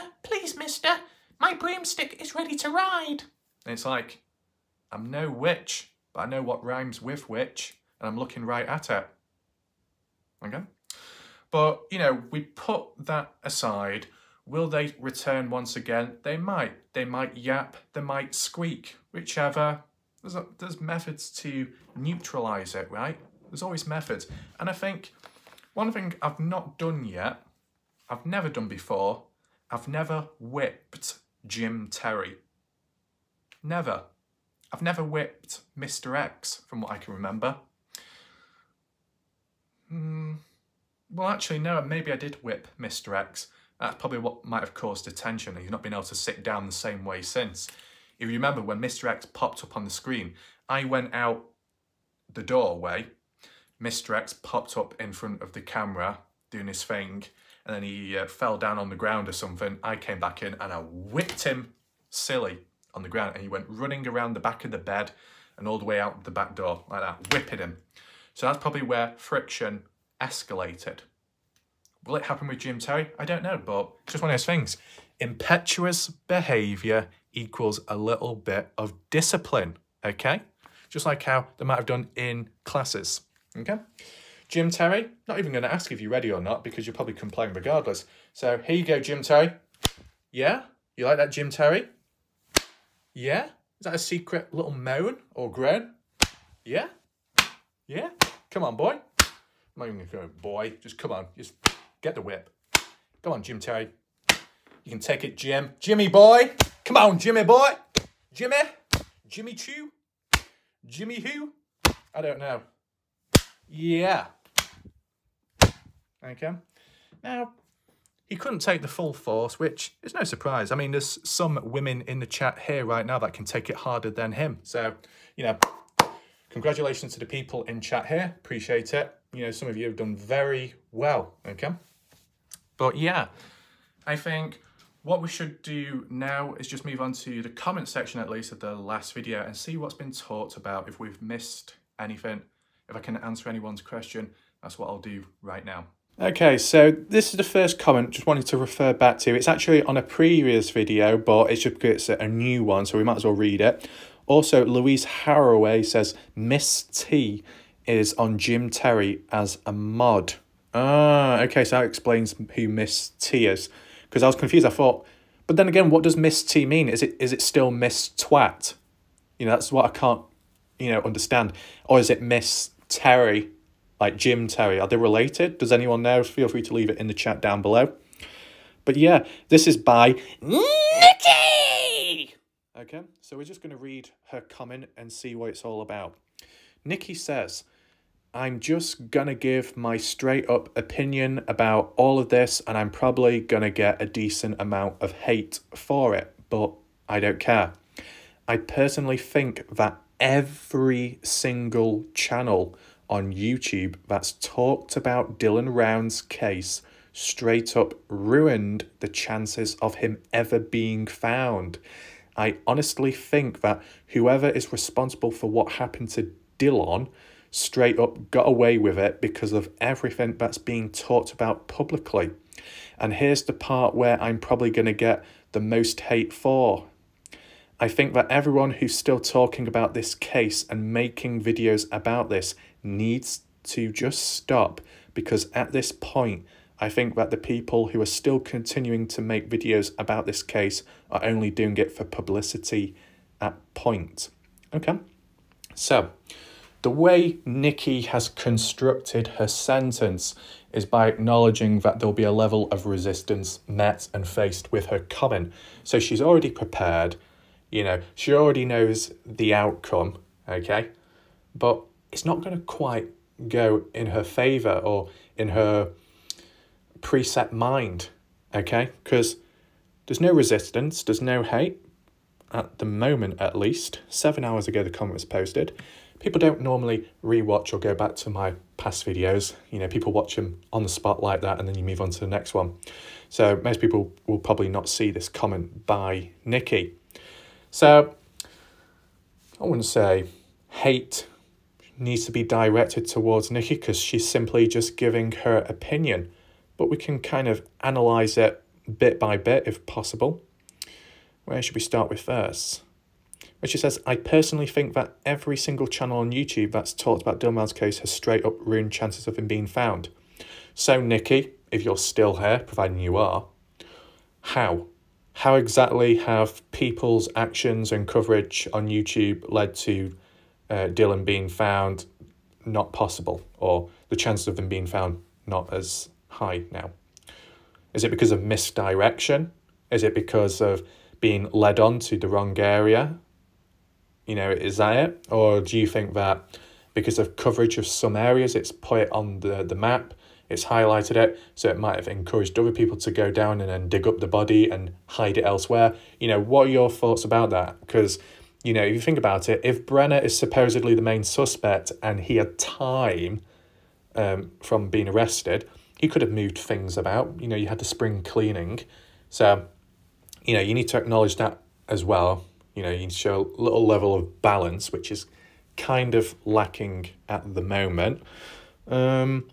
my broomstick is ready to ride. And it's like, I'm no witch, but I know what rhymes with witch, and I'm looking right at it. Okay? But, you know, we put that aside. Will they return once again? They might. They might yap, they might squeak, whichever. There's methods to neutralise it, right? There's always methods. And I think one thing I've not done yet, I've never done before, I've never whipped Jim Terry. Never. I've never whipped Mr. X, from what I can remember. Well, actually, no, maybe I did whip Mr. X. That's probably what might have caused attention. He's not been able to sit down the same way since. If you remember, when Mr. X popped up on the screen, I went out the doorway, Mr. X popped up in front of the camera, doing his thing, and then he fell down on the ground or something. I came back in and I whipped him silly on the ground, and he went running around the back of the bed and all the way out the back door like that, whipping him. So that's probably where friction escalated. Will it happen with Jim Terry? I don't know, but it's just one of those things. Impetuous behaviour equals a little bit of discipline, okay? Just like how they might have done in classes, okay? Jim Terry, not even going to ask if you're ready or not, because you'll probably complain regardless. So here you go, Jim Terry. Yeah? You like that, Jim Terry? Yeah? Is that a secret little moan or groan? Yeah? Yeah? Come on, boy. I'm not even going to go, boy. Just come on. Just get the whip. Come on, Jim Terry. You can take it, Jim. Jimmy boy. Come on, Jimmy boy. Jimmy. Jimmy Chew. Jimmy who? I don't know. Yeah. Okay. Now, he couldn't take the full force, which is no surprise. I mean, there's some women in the chat here right now that can take it harder than him. So, you know, congratulations to the people in chat here. Appreciate it. You know, some of you have done very well, okay? But yeah, I think what we should do now is just move on to the comment section, at least, of the last video, and see what's been talked about. If we've missed anything, if I can answer anyone's question, that's what I'll do right now. Okay, so this is the first comment just wanted to refer back to. It's actually on a previous video, but it's just because it's a new one, so we might as well read it. Also, Louise Haraway says, Miss T is on Jim Terry as a mod. Ah, okay, so that explains who Miss T is. Because I was confused, I thought, but then again, what does Miss T mean? Is it still Miss Twat? You know, that's what I can't, understand. Or is it Miss Terry, like Jim Terry? Are they related? Does anyone know? Feel free to leave it in the chat down below. But yeah, this is by Nikki! Okay, so we're just going to read her comment and see what it's all about. Nikki says, I'm just going to give my straight up opinion about all of this, and I'm probably going to get a decent amount of hate for it, but I don't care. I personally think that every single channel on YouTube that's talked about Dylan Round's case straight up ruined the chances of him ever being found. I honestly think that whoever is responsible for what happened to Dylan straight up got away with it because of everything that's being talked about publicly. And here's the part where I'm probably going to get the most hate for. I think that everyone who's still talking about this case and making videos about this needs to just stop, because at this point, I think that the people who are still continuing to make videos about this case are only doing it for publicity at point. Okay, so the way Nikki has constructed her sentence is by acknowledging that there'll be a level of resistance met and faced with her comment. So she's already prepared, she already knows the outcome, okay? But it's not going to quite go in her favour or in her preset mind, okay? Because there's no resistance, there's no hate, at the moment at least. 7 hours ago the comment was posted. People don't normally rewatch or go back to my past videos. People watch them on the spot like that and then you move on to the next one. So most people will probably not see this comment by Nikki. So I wouldn't say hate needs to be directed towards Nikki because she's simply just giving her opinion. But we can kind of analyse it bit by bit if possible. Where should we start with first? Where she says, I personally think that every single channel on YouTube that's talked about Dylan Round's case has straight up ruined chances of him being found. So Nikki, if you're still here, providing you are, how? How exactly have people's actions and coverage on YouTube led to Dylan being found not possible, or the chances of them being found not as high now? Is it because of misdirection? Is it because of being led on to the wrong area? Is that it? Or do you think that because of coverage of some areas, it's put it on the map, it's highlighted it, so it might have encouraged other people to go down and then dig up the body and hide it elsewhere? What are your thoughts about that? Because, if you think about it, if Brenner is supposedly the main suspect and he had time from being arrested, he could have moved things about. You had the spring cleaning. So, you need to acknowledge that as well. You need to show a little level of balance, which is kind of lacking at the moment. But,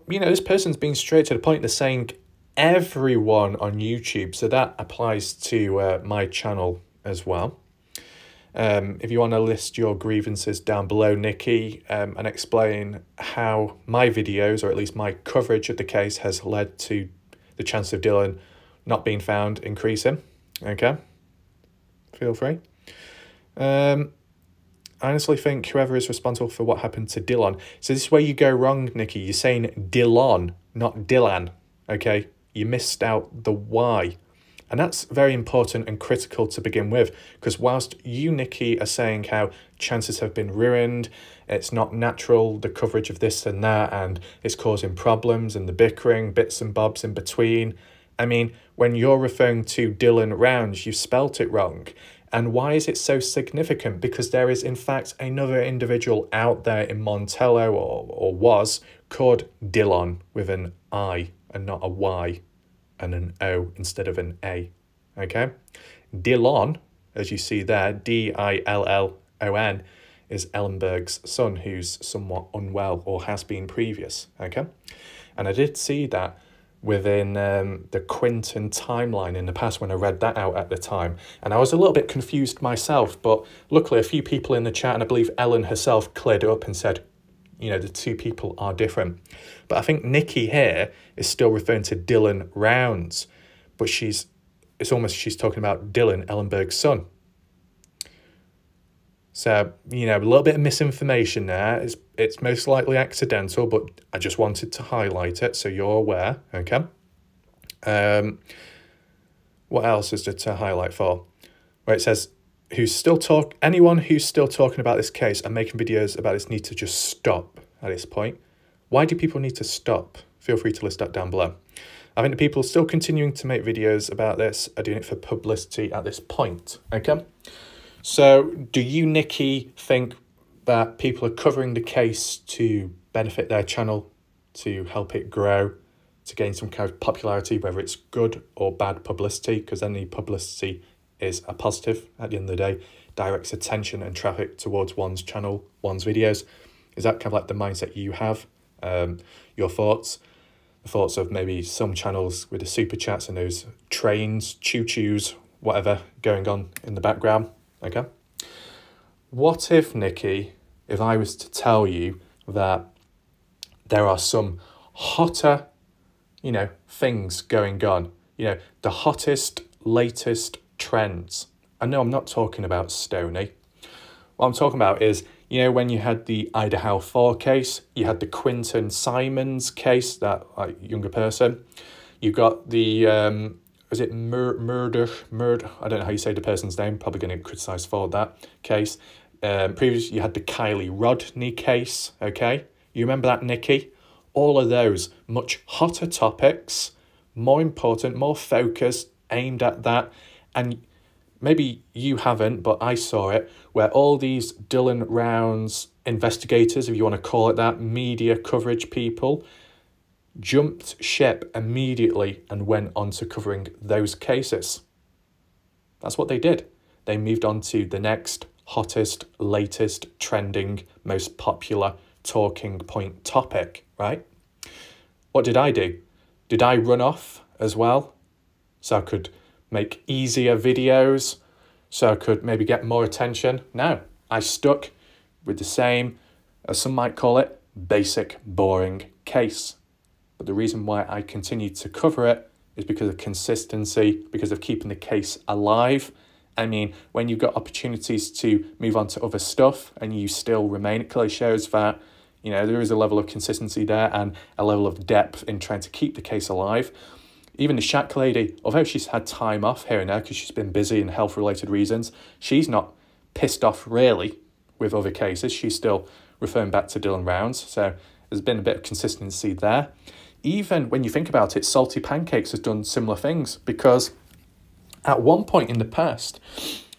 this person's being straight to the point. They're saying everyone on YouTube. So that applies to my channel as well. If you want to list your grievances down below, Nikki, and explain how my videos, or at least my coverage of the case, has led to the chance of Dylan not being found increasing. Okay? Feel free. I honestly think whoever is responsible for what happened to Dylan. So this is where you go wrong, Nikki. You're saying Dylan, not Dylan. Okay? You missed out the Y. And that's very important and critical to begin with, because whilst you, Nikki, are saying how chances have been ruined, it's not natural, the coverage of this and that, and it's causing problems and the bickering, bits and bobs in between. I mean, when you're referring to Dylan Rounds, you spelt it wrong. And why is it so significant? Because there is, in fact, another individual out there in Montello, or was, called Dylan with an I and not a Y and an O instead of an A. Okay? Dylan, as you see there, Dillon, is Ellenberg's son, who's somewhat unwell or has been previous. Okay? And I did see that within the Quinton timeline in the past when I read that out at the time. And I was a little bit confused myself, but luckily a few people in the chat, and I believe Ellen herself, cleared it up and said, You know, the two people are different. But I think Nikki here is still referring to Dylan Rounds, but she's talking about Dylan Ellenberg's son. So, you know, a little bit of misinformation there. It's most likely accidental, but I just wanted to highlight it so you're aware, okay? What else is there to highlight for? Where it says, anyone who's still talking about this case and making videos about this need to just stop at this point. Why do people need to stop? Feel free to list that down below. I think the people still continuing to make videos about this are doing it for publicity at this point, okay? So do you, Nikki, think that people are covering the case to benefit their channel, to help it grow, to gain some kind of popularity, whether it's good or bad publicity? Because any publicity is a positive at the end of the day, directs attention and traffic towards one's channel, one's videos. Is that kind of like the mindset you have? Your thoughts? The thoughts of maybe some channels with the super chats and those trains, choo-choos, whatever going on in the background, okay? What if, Nikki, if I was to tell you that there are some hotter, you know, things going on, you know, the hottest, latest trends? I know I'm not talking about Stoney. What I'm talking about is, you know, when you had the Idaho 4 case, you had the Quinton Simons case, that like younger person. You got the, was it murder? I don't know how you say the person's name, probably going to get criticised for that case. Previously, you had the Kylie Rodney case, okay? You remember that, Nikki? All of those much hotter topics, more important, more focused, aimed at that. And maybe you haven't, but I saw it, where all these Dylan Rounds investigators, if you want to call it that, media coverage people, jumped ship immediately and went on to covering those cases. That's what they did. They moved on to the next hottest, latest, trending, most popular talking point topic, right? What did I do? Did I run off as well so I could make easier videos, so I could maybe get more attention? No, I stuck with the same, as some might call it, basic, boring case. But the reason why I continued to cover it is because of consistency, because of keeping the case alive. I mean, when you've got opportunities to move on to other stuff and you still remain, it clearly shows that, you know, there is a level of consistency there and a level of depth in trying to keep the case alive. Even the Shack lady, although she's had time off here and there because she's been busy in health-related reasons, she's not pissed off really with other cases. She's still referring back to Dylan Rounds. So there's been a bit of consistency there. Even when you think about it, Salty Pancakes has done similar things, because at one point in the past,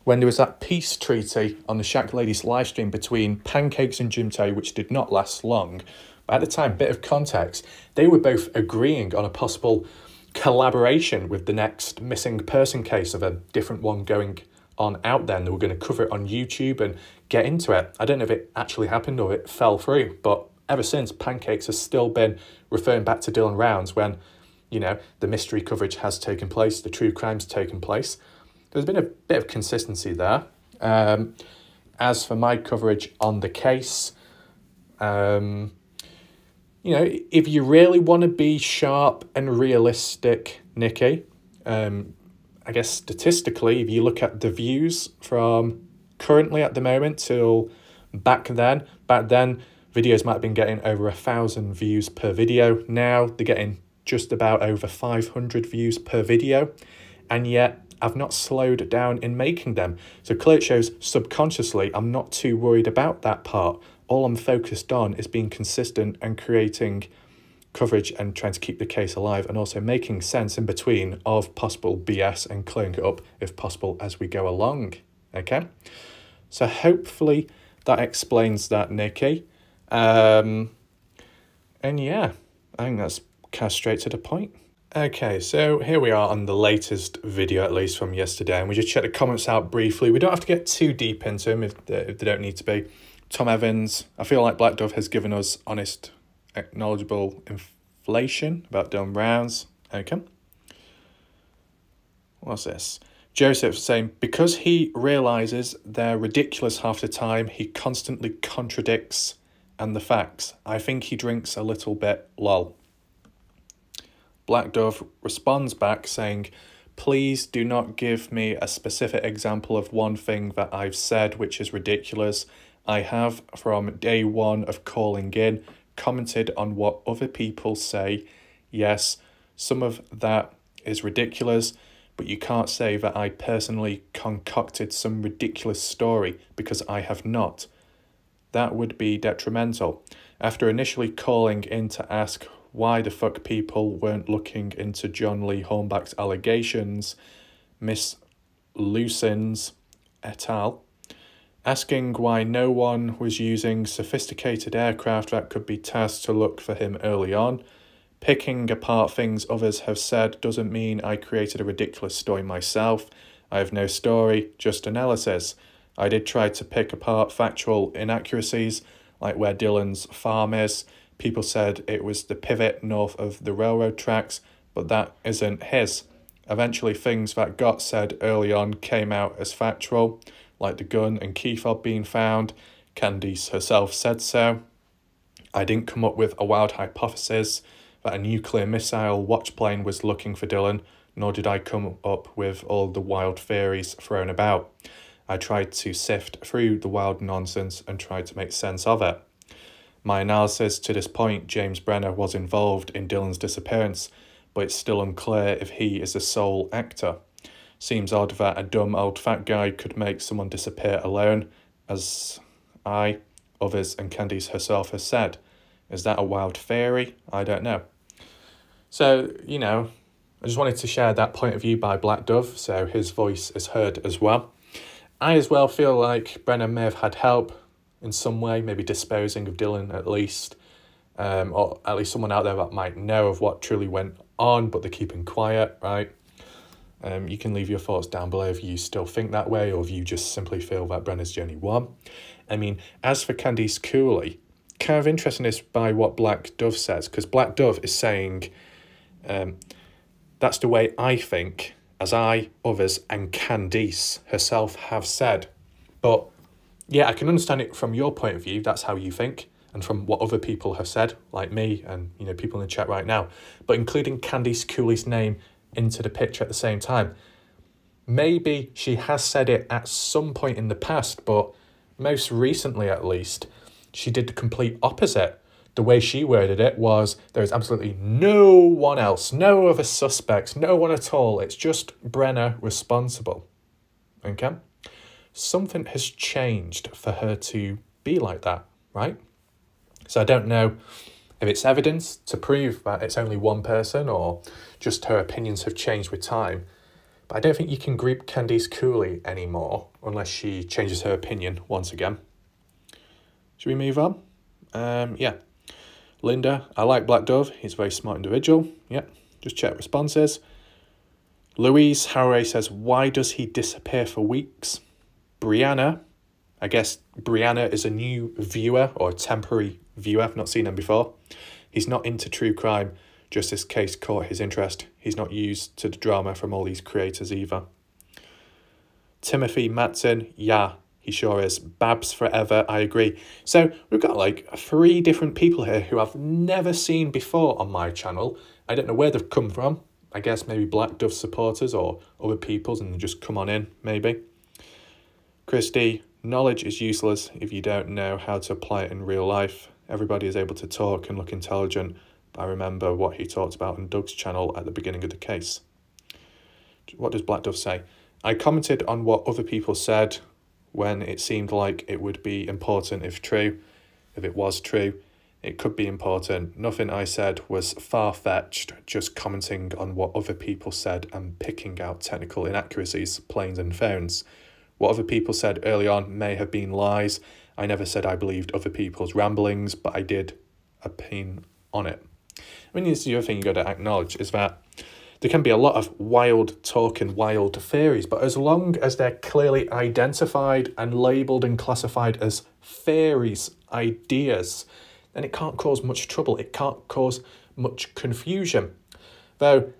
when there was that peace treaty on the Shack Ladies live stream between Pancakes and Jim Terry, which did not last long, but at the time, bit of context, they were both agreeing on a possible collaboration with the next missing person case of a different one going on out there, and they were going to cover it on YouTube and get into it. I don't know if it actually happened or it fell through, but ever since, Pancakes has still been referring back to Dylan Rounds when, you know, the mystery coverage has taken place, the true crime's taken place. There's been a bit of consistency there. As for my coverage on the case, you know, if you really want to be sharp and realistic, Nikki, I guess statistically, if you look at the views from currently at the moment till back then videos might have been getting over 1,000 views per video. Now they're getting just about over 500 views per video, and yet I've not slowed down in making them. So clearly it shows subconsciously I'm not too worried about that part. All I'm focused on is being consistent and creating coverage and trying to keep the case alive, and also making sense in between of possible BS and clearing it up if possible as we go along, okay? So hopefully that explains that, Nikki. And yeah, I think that's kind of straight to the point. Okay, so here we are on the latest video, at least from yesterday, and we just checked the comments out briefly. We don't have to get too deep into them if they don't need to be. Tom Evans, I feel like Black Dove has given us honest, acknowledgeable inflation about Dylan Rounds. Okay. What's this? Joseph saying, because he realises they're ridiculous half the time, he constantly contradicts and the facts. I think he drinks a little bit, lol. Black Dove responds back saying, please do not give me a specific example of one thing that I've said which is ridiculous. I have, from day one of calling in, commented on what other people say. Yes, some of that is ridiculous, but you can't say that I personally concocted some ridiculous story, because I have not. That would be detrimental. After initially calling in to ask why the fuck people weren't looking into John Lee Hornback's allegations, Miss Lucens et al., asking why no one was using sophisticated aircraft that could be tasked to look for him early on, picking apart things others have said doesn't mean I created a ridiculous story myself. I have no story, just analysis. I did try to pick apart factual inaccuracies, like where Dylan's farm is. People said it was the pivot north of the railroad tracks, but that isn't his. Eventually things that got said early on came out as factual, like the gun and key fob being found. Candice herself said so. I didn't come up with a wild hypothesis that a nuclear missile watch plane was looking for Dylan, nor did I come up with all the wild theories thrown about. I tried to sift through the wild nonsense and tried to make sense of it. My analysis to this point, James Brenner was involved in Dylan's disappearance, but it's still unclear if he is the sole actor. Seems odd that a dumb old fat guy could make someone disappear alone, as I, others and Candice herself has said. Is that a wild theory? I don't know. So, you know, I just wanted to share that point of view by Black Dove, so his voice is heard as well. I as well feel like Brenner may have had help in some way, maybe disposing of Dylan at least, or at least someone out there that might know of what truly went on, but they're keeping quiet, right? You can leave your thoughts down below if you still think that way, or if you just simply feel that Brenner's the only one. I mean, as for Candice Cooley, kind of interesting is by what Black Dove says, because Black Dove is saying, that's the way I think, as I, others, and Candice herself have said. But yeah, I can understand it from your point of view, that's how you think, and from what other people have said, like me and, you know, people in the chat right now. But including Candice Cooley's name into the picture at the same time, maybe she has said it at some point in the past, but most recently at least, she did the complete opposite. The way she worded it was, there is absolutely no one else, no other suspects, no one at all. It's just Brenner responsible. Okay? Something has changed for her to be like that, right? So I don't know if it's evidence to prove that it's only one person or just her opinions have changed with time. But I don't think you can group Candice Cooley anymore unless she changes her opinion once again. Should we move on? Yeah. Linda, I like Black Dove. He's a very smart individual. Yeah, just check responses. Louise Harray says, why does he disappear for weeks? Brianna, I guess Brianna is a new viewer or a temporary viewer. I've not seen him before. He's not into true crime. Just this case caught his interest. He's not used to the drama from all these creators either. Timothy Matson, yeah, he sure is. Babs forever, I agree. So we've got like 3 different people here who I've never seen before on my channel. I don't know where they've come from. I guess maybe Black Dove supporters or other people's and just come on in, maybe. Christy, knowledge is useless if you don't know how to apply it in real life. Everybody is able to talk and look intelligent, but I remember what he talked about on Doug's channel at the beginning of the case. What does Black Dove say? I commented on what other people said when it seemed like it would be important if true. If it was true, it could be important. Nothing I said was far-fetched, just commenting on what other people said and picking out technical inaccuracies, planes and phones. What other people said early on may have been lies. I never said I believed other people's ramblings, but I did opine on it. I mean, this is the other thing you got to acknowledge is that there can be a lot of wild talk and wild theories, but as long as they're clearly identified and labelled and classified as theories, ideas, then it can't cause much trouble. It can't cause much confusion. Though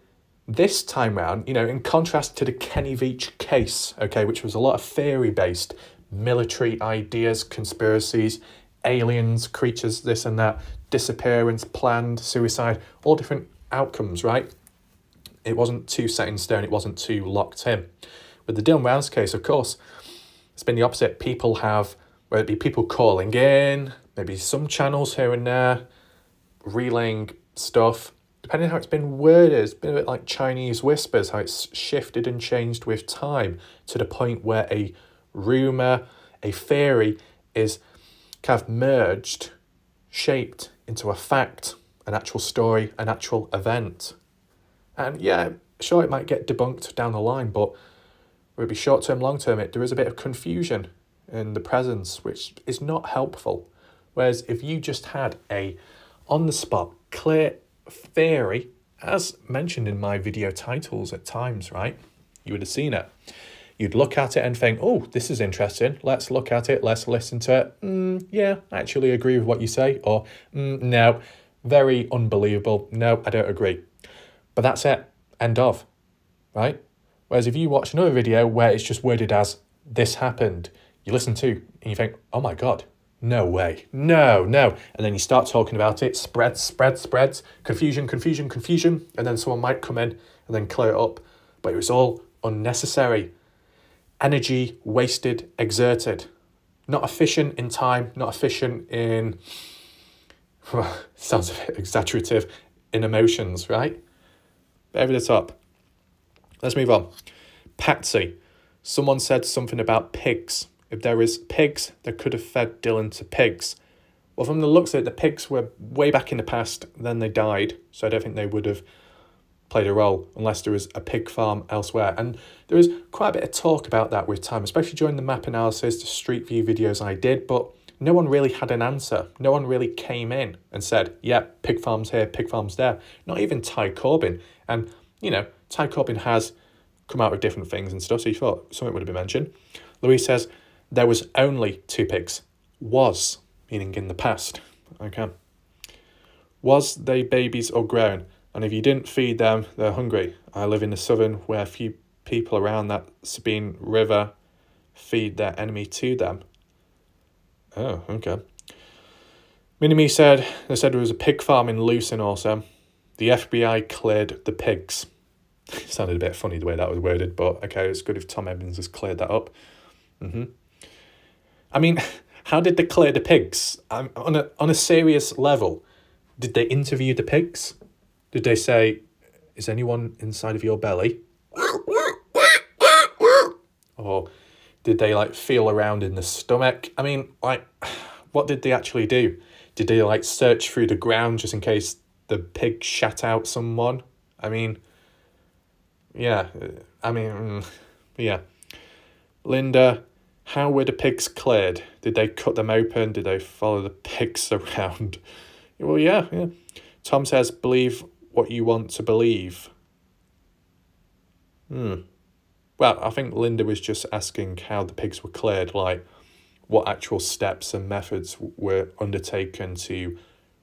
this time round, you know, in contrast to the Kenny Veach case, okay, which was a lot of theory-based, military ideas, conspiracies, aliens, creatures, this and that, disappearance, planned, suicide, all different outcomes, right? It wasn't too set in stone, it wasn't too locked in. With the Dylan Rounds case, of course, it's been the opposite. People have, whether it be people calling in, maybe some channels here and there, relaying stuff, depending on how it's been worded, it's been a bit like Chinese whispers, how it's shifted and changed with time to the point where a rumour, a theory is kind of merged, shaped into a fact, an actual story, an actual event. And yeah, sure, it might get debunked down the line, but whether it be short-term, long-term, there is a bit of confusion in the presence, which is not helpful. Whereas if you just had a on-the-spot, clear theory, as mentioned in my video titles at times, right? You would have seen it. You'd look at it and think, oh, this is interesting. Let's look at it. Let's listen to it. Yeah, I actually agree with what you say. Or, no, very unbelievable. No, I don't agree. But that's it. End of. Right? Whereas if you watch another video where it's just worded as, this happened, you listen to and you think, oh my God, no way. No, no. And then you start talking about it, spreads, confusion. And then someone might come in and then clear it up. But it was all unnecessary. Energy wasted, exerted. Not efficient in time, not efficient in, sounds a bit exaggerative, in emotions, right? But over the top. Let's move on. Patsy. Someone said something about pigs. If there is pigs, they could have fed Dylan to pigs. Well, from the looks of it, the pigs were way back in the past, then they died. So I don't think they would have played a role unless there was a pig farm elsewhere. And there is quite a bit of talk about that with time, especially during the map analysis, the street view videos I did, but no one really had an answer. No one really came in and said, yeah, pig farms here, pig farms there. Not even Ty Corbyn. And, you know, Ty Corbyn has come out with different things and stuff, so you thought something would have been mentioned. Louise says, there was only 2 pigs. Was, meaning in the past. Okay. Was they babies or grown? And if you didn't feed them, they're hungry. I live in the southern where a few people around that Sabine River feed their enemy to them. Oh, okay. Minnie said, they said there was a pig farm in Lucin also. The FBI cleared the pigs. It sounded a bit funny the way that was worded, but okay, it's good if Tom Evans has cleared that up. I mean, how did they clear the pigs? On a serious level, did they interview the pigs? Did they say, is anyone inside of your belly? Or did they like feel around in the stomach? I mean, like, what did they actually do? Did they like search through the ground just in case the pig shat out someone? I mean, yeah, yeah. Linda, how were the pigs cleared? Did they cut them open? Did they follow the pigs around? Well, yeah. Tom says, believe what you want to believe. Well, I think Linda was just asking how the pigs were cleared, like what actual steps and methods were undertaken to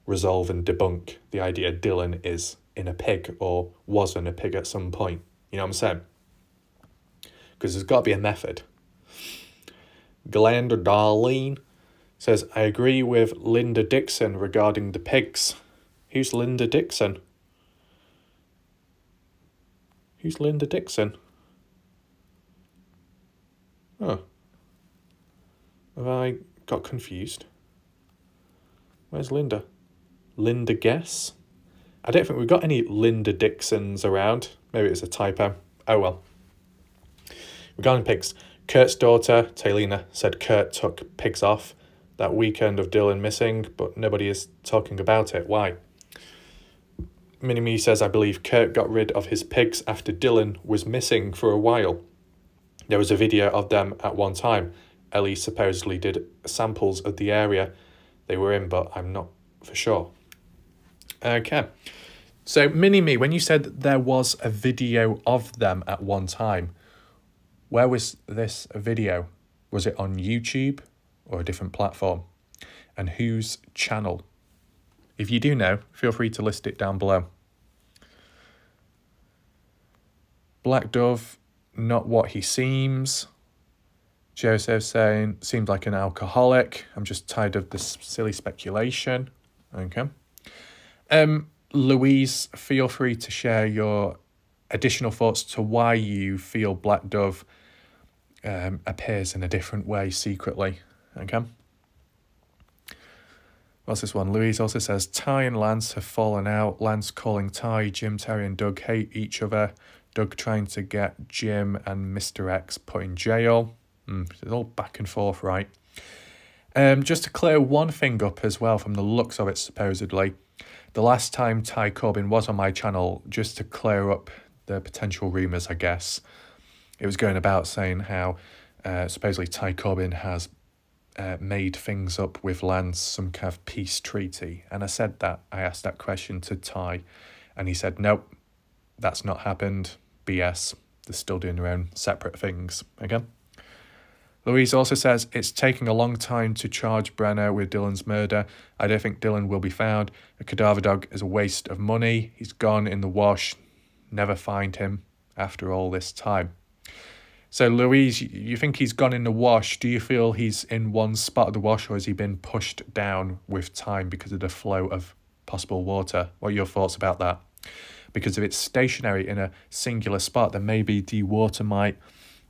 resolve and debunk the idea Dylan is in a pig or was in a pig at some point. You know what I'm saying? Because there's got to be a method. Glenda Darlene says, I agree with Linda Dixon regarding the pigs. Who's Linda Dixon? Who's Linda Dixon? Oh. Have I got confused? Where's Linda? Linda Guess? I don't think we've got any Linda Dixons around. Maybe it's a typo. Oh well. Regarding pigs, Kurt's daughter, Taylina, said Kurt took pigs off that weekend of Dylan missing, but nobody is talking about it. Why? Minnie says, I believe Kurt got rid of his pigs after Dylan was missing for a while. There was a video of them at one time. Ellie supposedly did samples of the area they were in, but I'm not for sure. Okay. So, Mini-Me, when you said that there was a video of them at one time, where was this video? Was it on YouTube or a different platform? And whose channel? If you do know, feel free to list it down below. Black Dove, not what he seems. Joseph saying, seems like an alcoholic. I'm just tired of this silly speculation. Okay. Louise, feel free to share your additional thoughts to why you feel Black Dove appears in a different way secretly. Okay. What's this one? Louise also says, Ty and Lance have fallen out. Lance calling Ty, Jim, Terry and Doug hate each other. Doug trying to get Jim and Mr. X put in jail. It's all back and forth, right? Just to clear one thing up as well from the looks of it, supposedly. The last time Ty Corbin was on my channel, just to clear up the potential rumours, I guess, it was going about saying how supposedly Ty Corbin has made things up with Lance, some kind of peace treaty. And I asked that question to Ty, and he said, nope, that's not happened. BS. They're still doing their own separate things. Okay. Louise also says, it's taking a long time to charge Brenner with Dylan's murder. I don't think Dylan will be found. A cadaver dog is a waste of money. He's gone in the wash. Never find him after all this time. So, Louise, you think he's gone in the wash. Do you feel he's in one spot of the wash, or has he been pushed down with time because of the flow of possible water? What are your thoughts about that? Because if it's stationary in a singular spot, then maybe the water might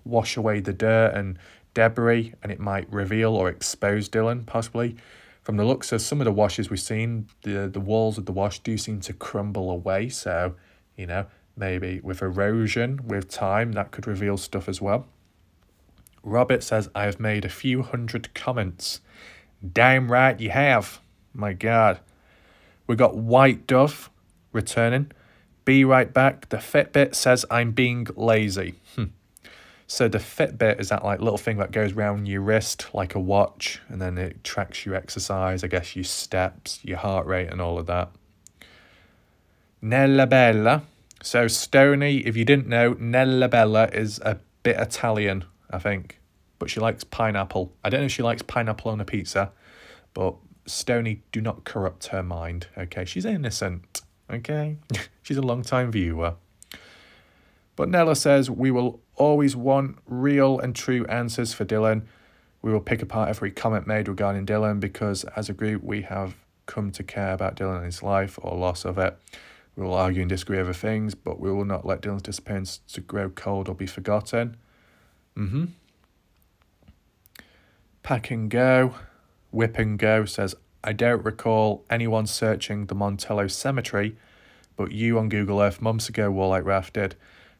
wash away the dirt and debris, and it might reveal or expose Dylan, possibly. From the looks of some of the washes we've seen, the walls of the wash do seem to crumble away. So, you know, maybe with erosion, with time, that could reveal stuff as well. Robert says, I have made a few hundred comments. Damn right you have. My God. We got White Dove returning. Be right back. The Fitbit says I'm being lazy. So the Fitbit is that like little thing that goes around your wrist like a watch, and then it tracks your exercise, I guess your steps, your heart rate and all of that. Nella Bella. So Stony, if you didn't know, Nella Bella is a bit Italian, I think. But she likes pineapple. I don't know if she likes pineapple on a pizza, but Stony, do not corrupt her mind, okay? She's innocent, okay? She's a long-time viewer. But Nella says, we will always want real and true answers for Dylan. We will pick apart every comment made regarding Dylan because as a group we have come to care about Dylan and his life or loss of it. We will argue and disagree over things, but we will not let Dylan's disappearance to grow cold or be forgotten. Pack and Go, Whip and Go says, I don't recall anyone searching the Montello Cemetery, but you on Google Earth months ago, Warlike Raph did.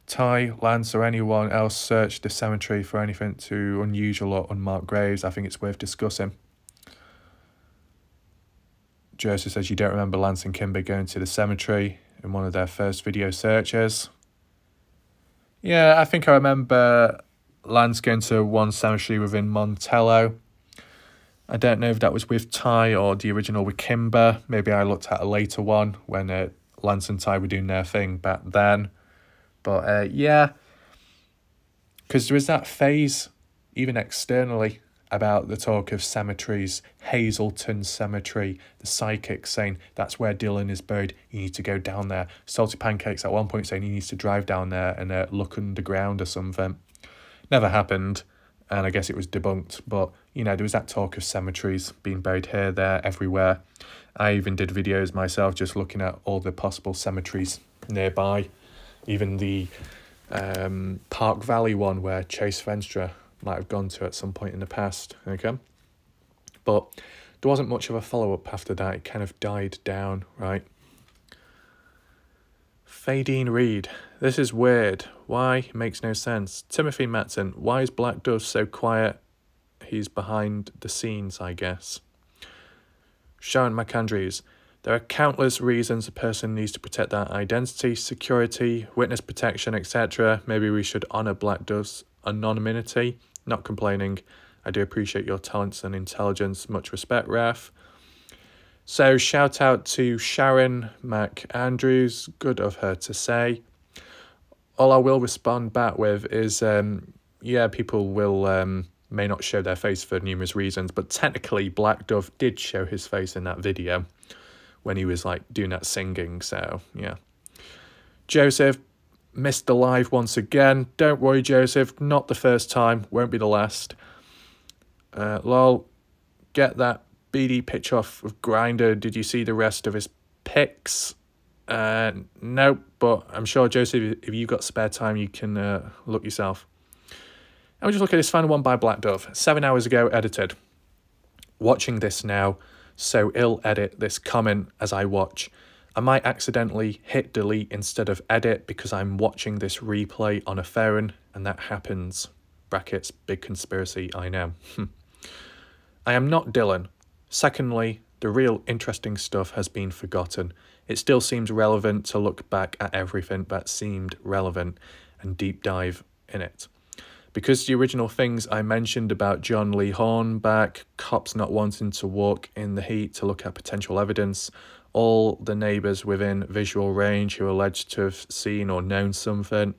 Ty, Lance or anyone else searched the cemetery for anything too unusual or unmarked graves. I think it's worth discussing. Joseph says you don't remember Lance and Kimber going to the cemetery in one of their first video searches. Yeah, I think I remember Lance going to one cemetery within Montello. I don't know if that was with Ty or the original with Kimber. Maybe I looked at a later one when Lance and Ty were doing their thing back then. But yeah, because there was that phase, even externally, about the talk of cemeteries, Hazelton Cemetery, the psychics saying that's where Dylan is buried, you need to go down there. Salty Pancakes at one point saying he needs to drive down there and look underground or something. Never happened, and I guess it was debunked. But, you know, there was that talk of cemeteries being buried here, there, everywhere. I even did videos myself just looking at all the possible cemeteries nearby. Even the Park Valley one where Chase Venstra might have gone to at some point in the past, okay? But there wasn't much of a follow-up after that. It kind of died down, right? Fadine Reed. This is weird. Why? It makes no sense. Timothy Matson. Why is Black Dove so quiet? He's behind the scenes, I guess. Sharon McAndrews. There are countless reasons a person needs to protect their identity, security, witness protection, etc. Maybe we should honour Black Dove's anonymity. Not complaining. I do appreciate your talents and intelligence. Much respect, Raf. So shout out to Sharon McAndrews. Good of her to say. All I will respond back with is, yeah, people will may not show their face for numerous reasons, but technically Black Dove did show his face in that video when he was like doing that singing, so yeah. Joseph missed the live once again. Don't worry, Joseph, not the first time, won't be the last. Lol, get that beady pitch off of Grinder. Did you see the rest of his pics? No, but I'm sure, Joseph, if you've got spare time, you can look yourself. And we just look at this final one by Black Dove. 7 hours ago, edited. Watching this now, so ill edit this comment as I watch. I might accidentally hit delete instead of edit because I'm watching this replay on a phone, and that happens. Brackets, big conspiracy, I know. I am not Dylan. Secondly, the real interesting stuff has been forgotten. It still seems relevant to look back at everything that seemed relevant and deep dive in it. Because the original things I mentioned about John Lee Hornback, cops not wanting to walk in the heat to look at potential evidence, all the neighbours within visual range who are alleged to have seen or known something,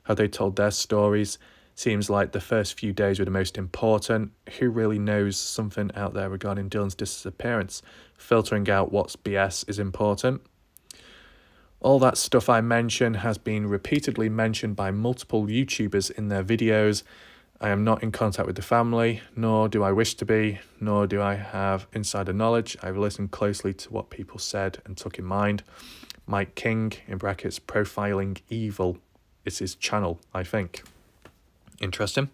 how they told their stories, seems like the first few days were the most important. Who really knows something out there regarding Dylan's disappearance? Filtering out what's BS is important. All that stuff I mention has been repeatedly mentioned by multiple YouTubers in their videos. I am not in contact with the family, nor do I wish to be, nor do I have insider knowledge. I've listened closely to what people said and took in mind. Mike King, in brackets, Profiling Evil, is his channel, I think. Interesting.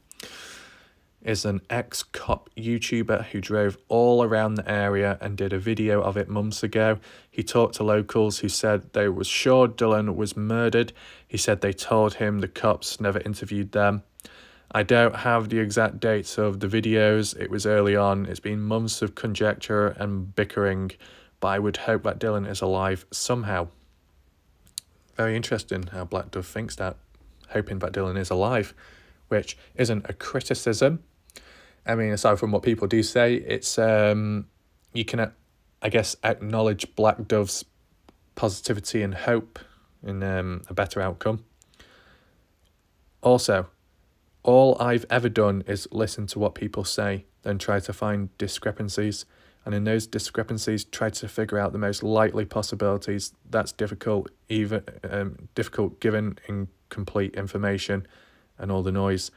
Is an ex-cop YouTuber who drove all around the area and did a video of it months ago. He talked to locals who said they were sure Dylan was murdered. He said they told him the cops never interviewed them. I don't have the exact dates of the videos. It was early on. It's been months of conjecture and bickering, but I would hope that Dylan is alive somehow. Very interesting how Black Dove thinks that, hoping that Dylan is alive, which isn't a criticism. I mean, aside from what people do say, it's you can, I guess, acknowledge Black Dove's positivity and hope in a better outcome. Also, all I've ever done is listen to what people say, then try to find discrepancies, and in those discrepancies, try to figure out the most likely possibilities. That's difficult, even difficult given incomplete information and all the noise.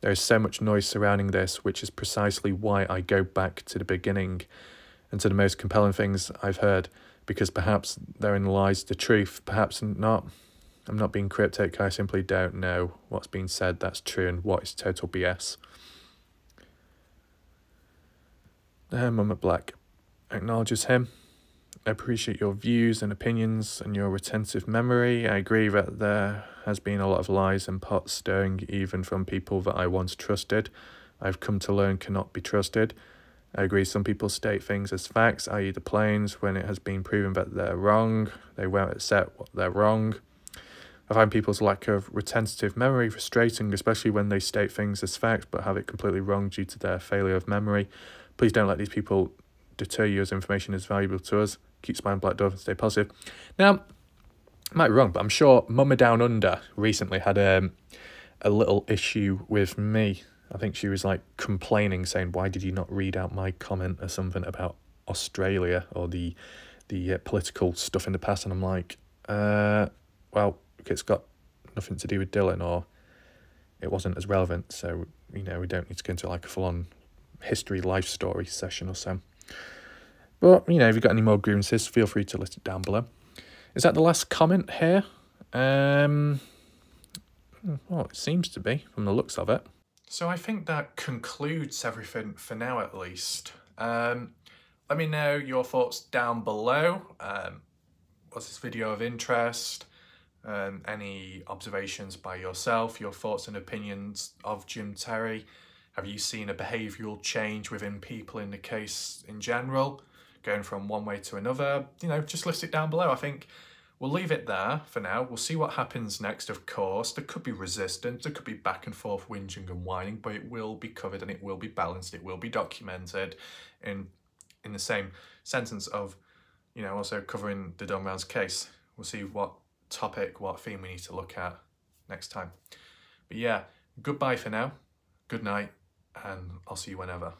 There is so much noise surrounding this, which is precisely why I go back to the beginning and to the most compelling things I've heard, because perhaps therein lies the truth, perhaps not. I'm not being cryptic, I simply don't know what's been said that's true and what is total BS. Mama Black acknowledges him. I appreciate your views and opinions and your retentive memory. I agree that there has been a lot of lies and pot stirring, even from people that I once trusted. I've come to learn cannot be trusted. I agree some people state things as facts, i.e. the planes, when it has been proven that they're wrong. They won't accept what they're wrong. I find people's lack of retentive memory frustrating, especially when they state things as facts but have it completely wrong due to their failure of memory. Please don't let these people deter you, as information is valuable to us. Keep smiling, Black Dove, and stay positive. Now, I might be wrong, but I'm sure Mama Down Under recently had a little issue with me. I think she was like complaining, saying, why did you not read out my comment or something about Australia or the political stuff in the past? And I'm like, well, it's got nothing to do with Dylan, or it wasn't as relevant, so, you know, we don't need to go into like a full-on history life story session or so. But, you know, if you've got any more grievances, feel free to list it down below. Is that the last comment here? Well, it seems to be, from the looks of it. So I think that concludes everything for now, at least. Let me know your thoughts down below. Was this video of interest? Any observations by yourself, your thoughts and opinions of Jim Terry? Have you seen a behavioural change within people in the case in general, going from one way to another? You know, just list it down below. I think we'll leave it there for now. We'll see what happens next, of course. There could be resistance, there could be back and forth whinging and whining, but it will be covered and it will be balanced, it will be documented in the same sentence of, you know, also covering the Dylan Rounds case. We'll see what topic, what theme we need to look at next time. But yeah, goodbye for now, good night, and I'll see you whenever.